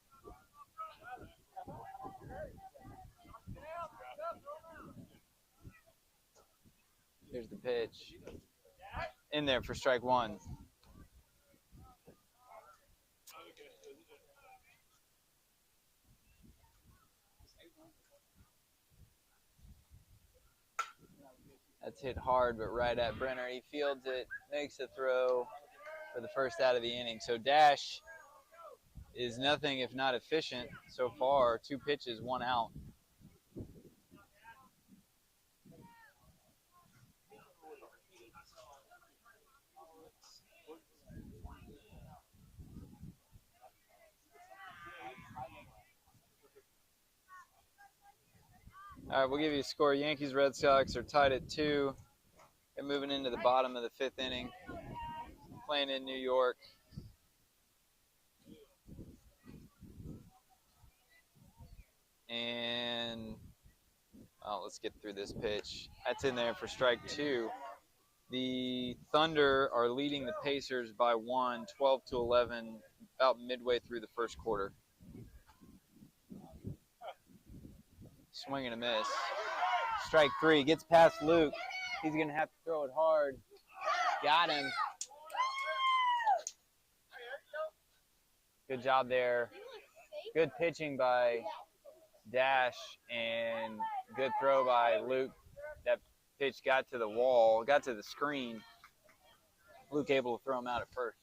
Here's the pitch. In there for strike 1. That's hit hard, but right at Brenner. He fields it, makes the throw for the first out of the inning. So Dash is nothing if not efficient so far. 2 pitches, 1 out. All right, we'll give you a score. Yankees, Red Sox are tied at 2. They're moving into the bottom of the 5th inning. Playing in New York. And let's get through this pitch. That's in there for strike 2. The Thunder are leading the Pacers by 1, 12-11, about midway through the first quarter. Swing and a miss. Strike 3. Gets past Luke. He's going to have to throw it hard. Got him. Good job there. Good pitching by Dash and good throw by Luke. That pitch got to the wall, got to the screen. Luke able to throw him out at first.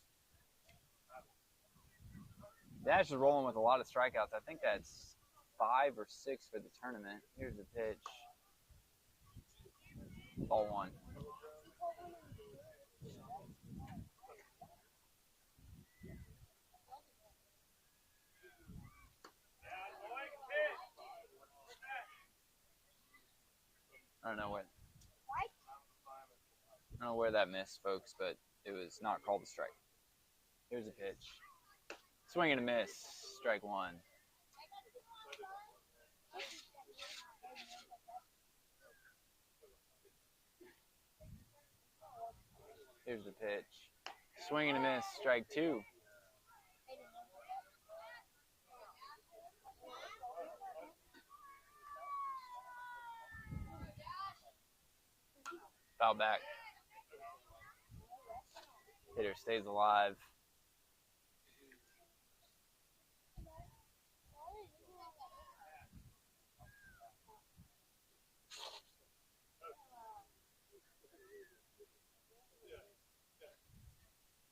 Dash is rolling with a lot of strikeouts. I think that's 5 or 6 for the tournament. Here's the pitch. Ball 1. I don't know where that missed, folks, but it was not called a strike. Here's a pitch. Swing and a miss. Strike 1. Here's the pitch. Swing and a miss. Strike 2. Foul back. Hitter stays alive.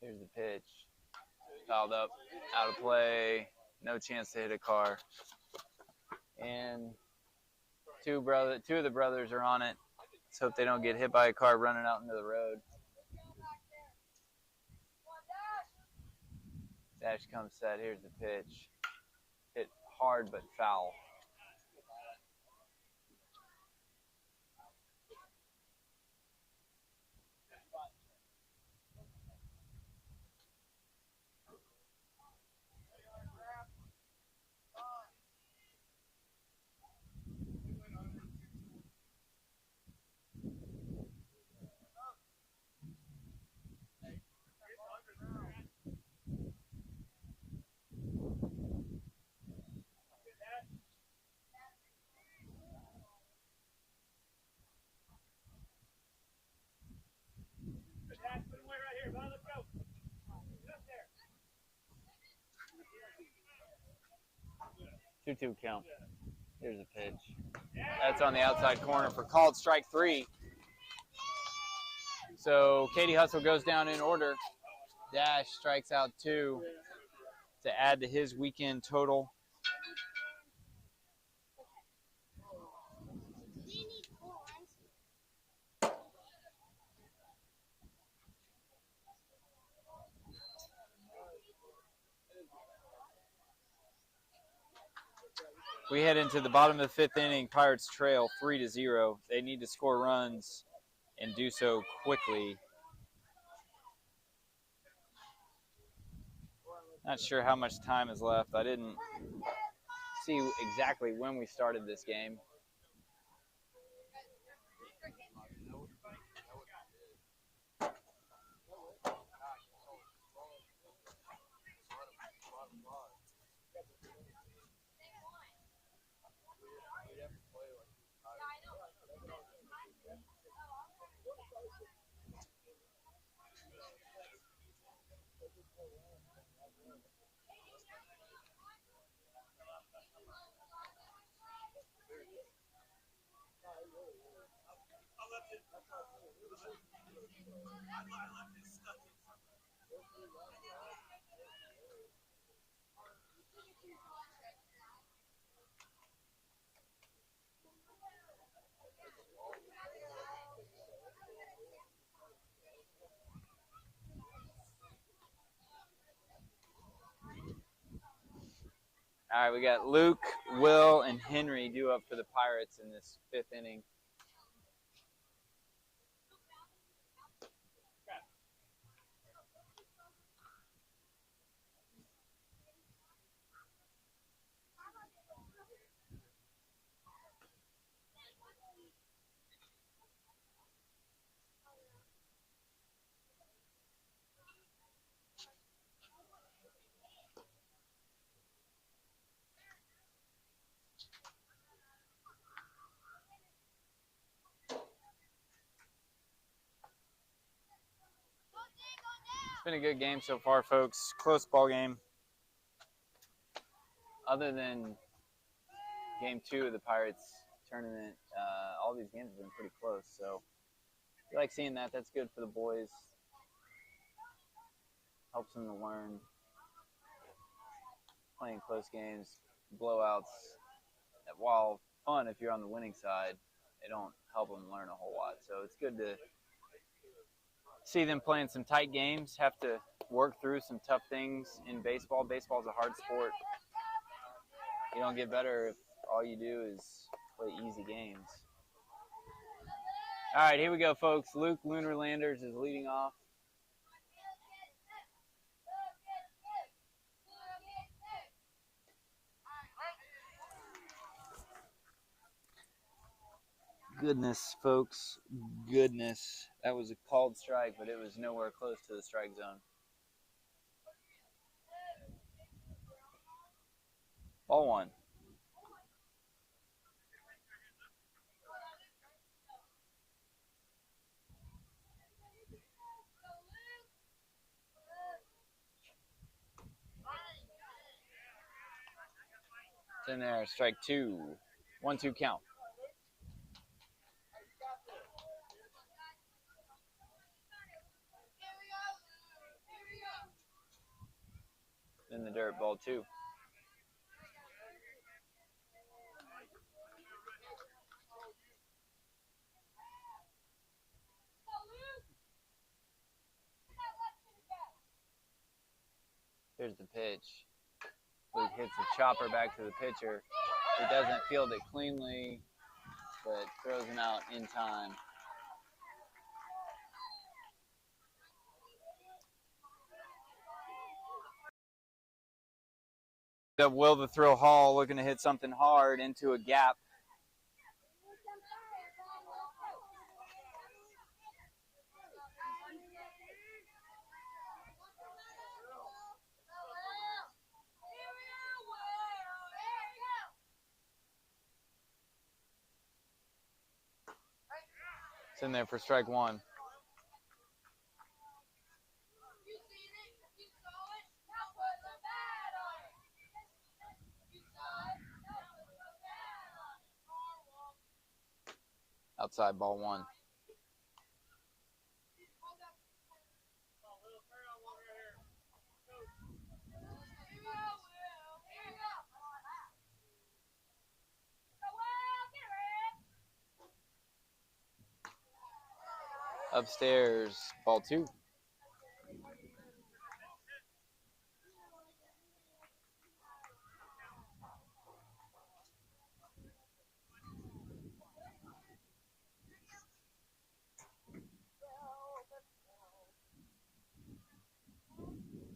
Here's the pitch. Fouled up, out of play. No chance to hit a car. And two of the brothers are on it. Let's hope they don't get hit by a car running out into the road. Dash comes set. Here's the pitch. Hit hard but foul. Two count. Here's a pitch. That's on the outside corner for called strike 3. So Katy Hustle goes down in order. Dash strikes out 2 to add to his weekend total. We head into the bottom of the 5th inning. Pirates trail 3-0. They need to score runs and do so quickly. Not sure how much time is left. I didn't see exactly when we started this game. All right, we got Luke, Will, and Henry due up for the Pirates in this 5th inning. It's been a good game so far, folks. Close ball game. Other than game 2 of the Pirates tournament, all these games have been pretty close. So I like seeing that. That's good for the boys. Helps them to learn. Playing close games, blowouts, while fun if you're on the winning side, they don't help them learn a whole lot. So it's good to see them playing some tight games, have to work through some tough things in baseball. Baseball's a hard sport. You don't get better if all you do is play easy games. All right, here we go, folks. Luke Lunarlanders is leading off. Goodness, folks. Goodness. That was a called strike, but it was nowhere close to the strike zone. Ball 1. It's in there, strike 2. 1-2 count. In the dirt, ball 2. Here's the pitch. Luke hits the chopper back to the pitcher. He doesn't field it cleanly, but throws him out in time. Will the throw Hall looking to hit something hard into a gap. It's in there for strike 1. Outside, ball 1. Upstairs, ball 2.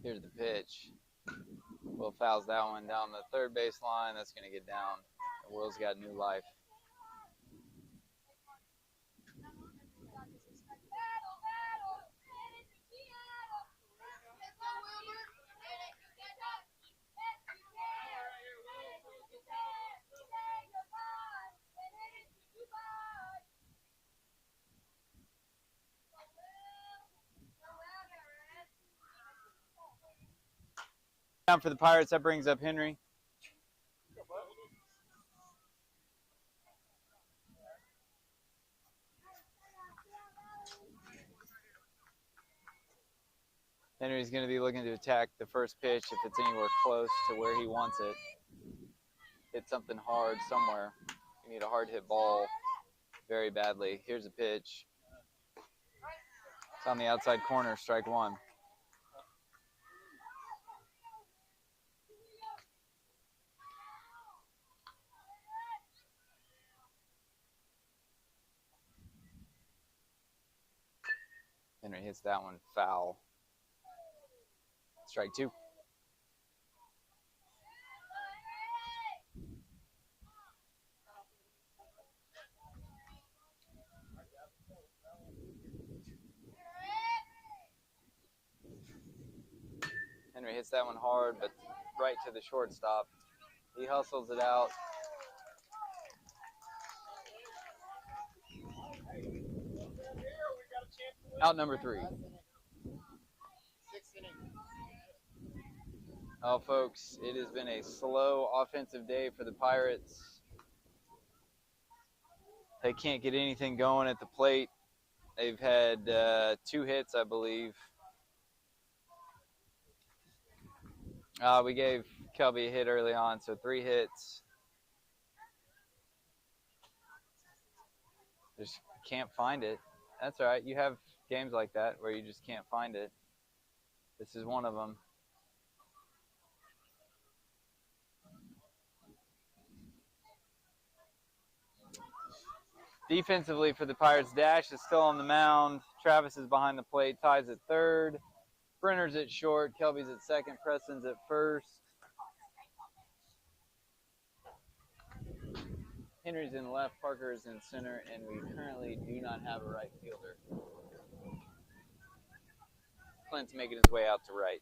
Here's the pitch. Will fouls that one down the third base line. That's going to get down. And Will's got new life. Down for the Pirates. That brings up Henry. Henry's going to be looking to attack the first pitch if it's anywhere close to where he wants it. Hit something hard somewhere. You need a hard hit ball very badly. Here's a pitch. It's on the outside corner, strike 1. Henry hits that one foul. Strike 2. Henry hits that one hard, but right to the shortstop. He hustles it out. Out number 3. Oh, folks, it has been a slow offensive day for the Pirates. They can't get anything going at the plate. They've had 2 hits, I believe. We gave Kelby a hit early on, so 3 hits. Just can't find it. That's all right. You have games like that where you just can't find it. This is one of them. Defensively for the Pirates, Dash is still on the mound. Travis is behind the plate, ties at third. Brenner's at short, Kelby's at second, Preston's at first. Henry's in left, Parker is in center, and we currently do not have a right fielder. Clint's making his way out to right.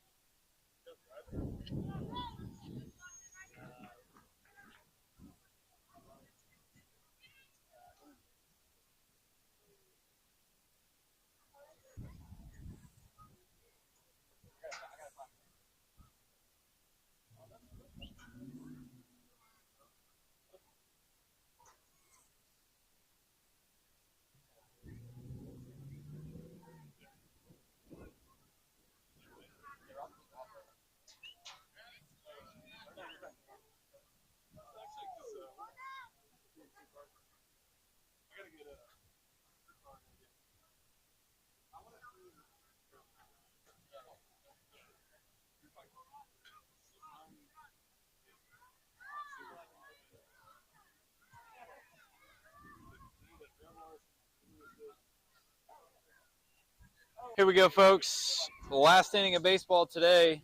Here we go, folks. The last inning of baseball today.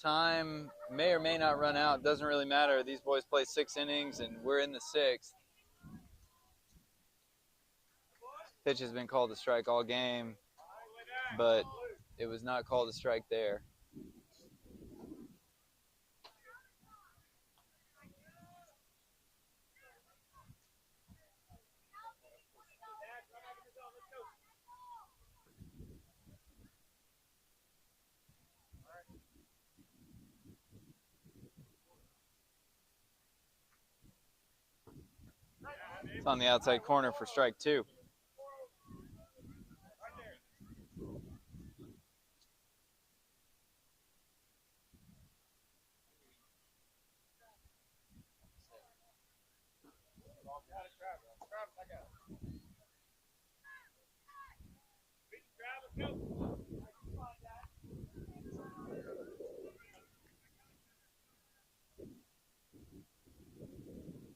Time may or may not run out. Doesn't really matter. These boys play 6 innings, and we're in the 6th. Pitch has been called a strike all game, but it was not called a strike there. It's on the outside corner for strike 2.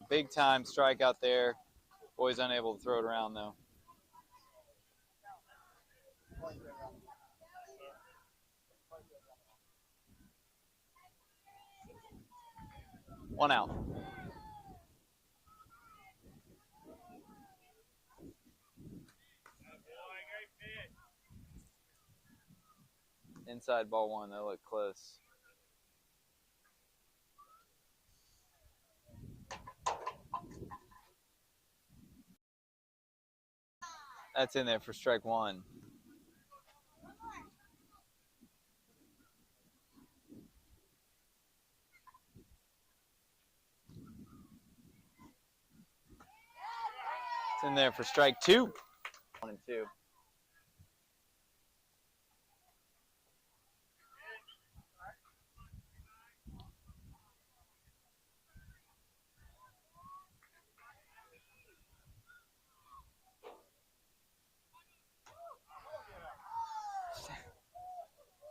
Big time strikeout there. Boys unable to throw it around though. One out. Inside ball 1, they look close. That's in there for strike 1. It's in there for strike 2. 1 and 2.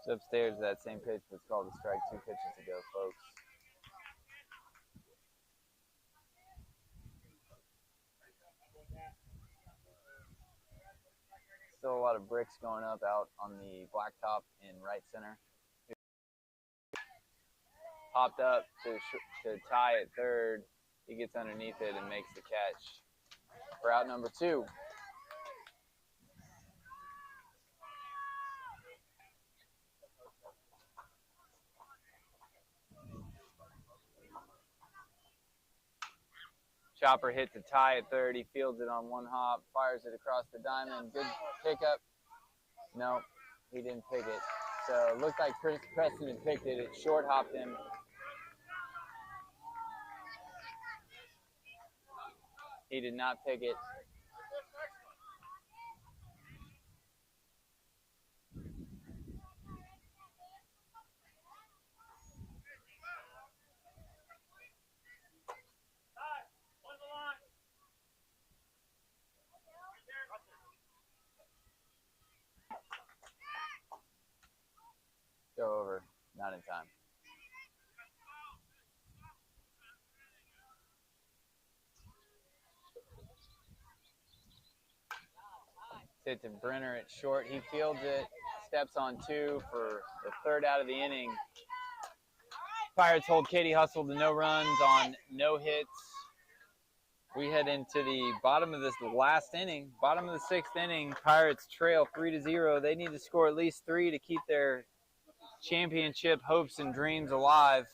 It's upstairs, that same pitch was called a strike 2 pitches ago, folks. Still a lot of bricks going up out on the blacktop in right center. Popped up to tie at third. He gets underneath it and makes the catch for out number 2. Chopper hit to tie at third. He fields it on 1 hop, fires it across the diamond. Good pickup. No, he didn't pick it. So it looked like Preston had picked it. It short hopped him. He did not pick it. Go over, not in time. Hit to Brenner at short. He fields it, steps on 2 for the 3rd out of the inning. Pirates hold Katy Hustle to no runs on no hits. We head into the bottom of this last inning, bottom of the 6th inning. Pirates trail 3-0. They need to score at least 3 to keep their championship hopes and dreams alive.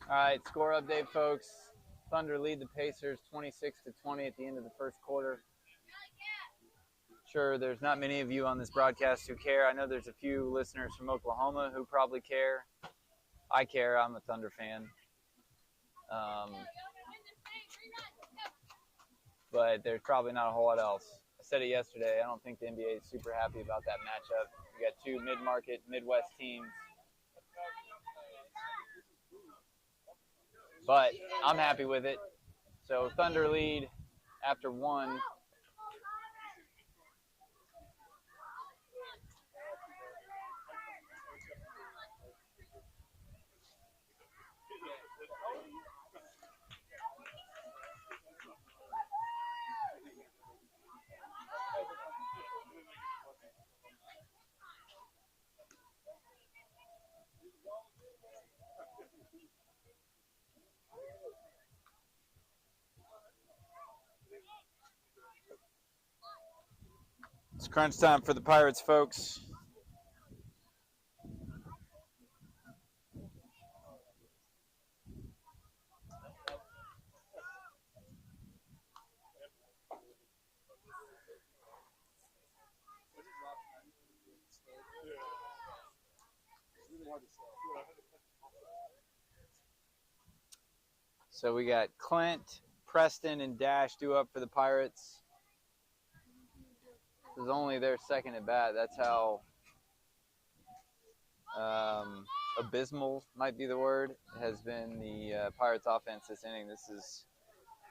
All right, score update, folks. Thunder lead the Pacers 26-20 at the end of the 1st quarter. Sure, there's not many of you on this broadcast who care. I know there's a few listeners from Oklahoma who probably care. I care. I'm a Thunder fan. But there's probably not a whole lot else. I said it yesterday. I don't think the NBA is super happy about that matchup. We got 2 mid-market, Midwest teams. But I'm happy with it. So Thunder lead after 1. It's crunch time for the Pirates, folks. So we got Clint, Preston, and Dash due up for the Pirates. This is only their second at bat. That's how abysmal, might be the word, has been the Pirates offense this inning.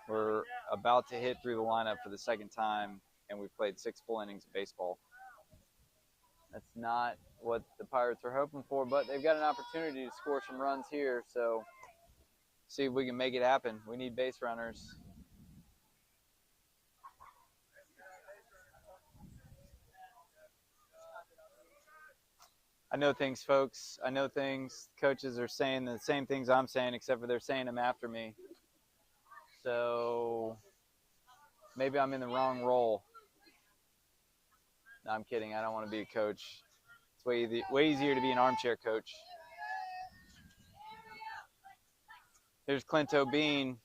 We're about to hit through the lineup for the second time, and we've played 6 full innings of baseball. That's not what the Pirates are hoping for, but they've got an opportunity to score some runs here, so see if we can make it happen. We need base runners. I know things, folks. I know things. Coaches are saying the same things I'm saying, except for they're saying them after me. So maybe I'm in the wrong role. No, I'm kidding. I don't want to be a coach. It's way easier to be an armchair coach. Here's Clint O'Bean.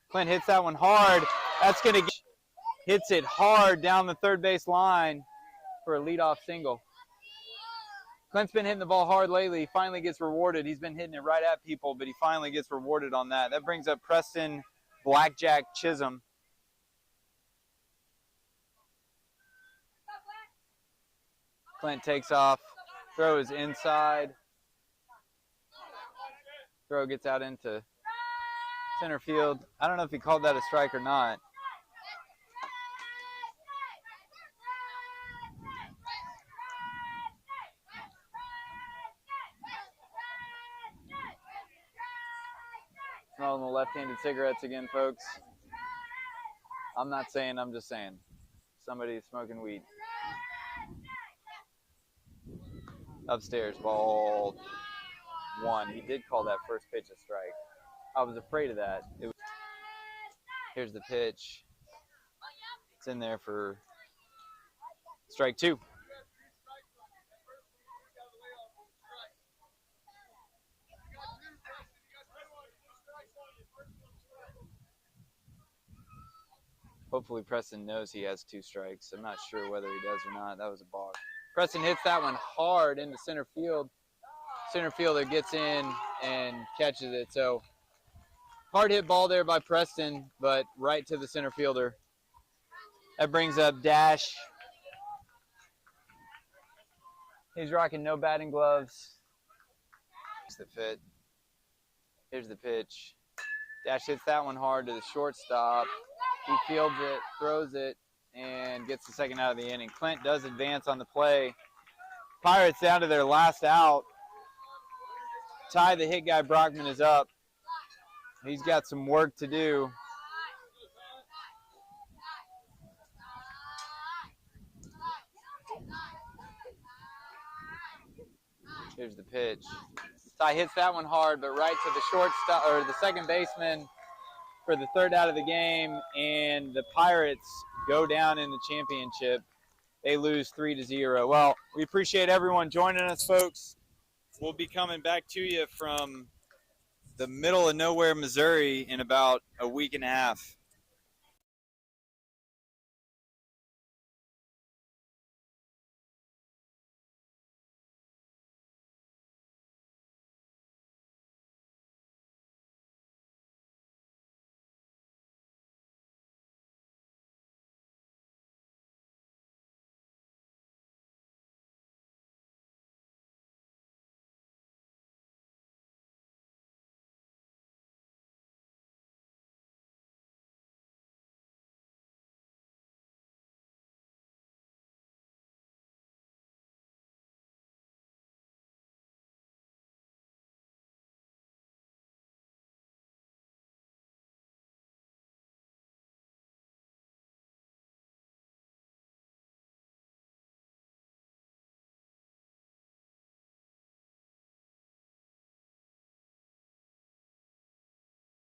Clint hits that one hard. That's going to get, hits it hard down the third base line for a leadoff single. Clint's been hitting the ball hard lately. He finally gets rewarded. He's been hitting it right at people, but he finally gets rewarded on that. That brings up Preston Blackjack Chisholm. Clint takes off. Throw is inside. Throw gets out into center field. I don't know if he called that a strike or not. Smelling the left-handed cigarettes again, folks. I'm not saying, I'm just saying. Somebody's smoking weed. Upstairs, ball 1. He did call that first pitch a strike. I was afraid of that. Here's the pitch. It's in there for strike 2. Hopefully Preston knows he has 2 strikes. I'm not sure whether he does or not. That was a balk. Preston hits that one hard into center field. Center fielder gets in and catches it. So hard hit ball there by Preston, but right to the center fielder. That brings up Dash. He's rocking no batting gloves. Here's the fit. Here's the pitch. Dash hits that one hard to the shortstop. He fields it, throws it, and gets the second out of the inning. Clint does advance on the play. Pirates down to their last out. Ty, the hit guy, Brockman, is up. He's got some work to do. Here's the pitch. Ty hits that one hard, but right to the shortstop, or the second baseman, for the third out of the game, and the Pirates go down in the championship. They lose 3-0. Well, we appreciate everyone joining us, folks. We'll be coming back to you from the middle of nowhere, Missouri, in about a week and a half.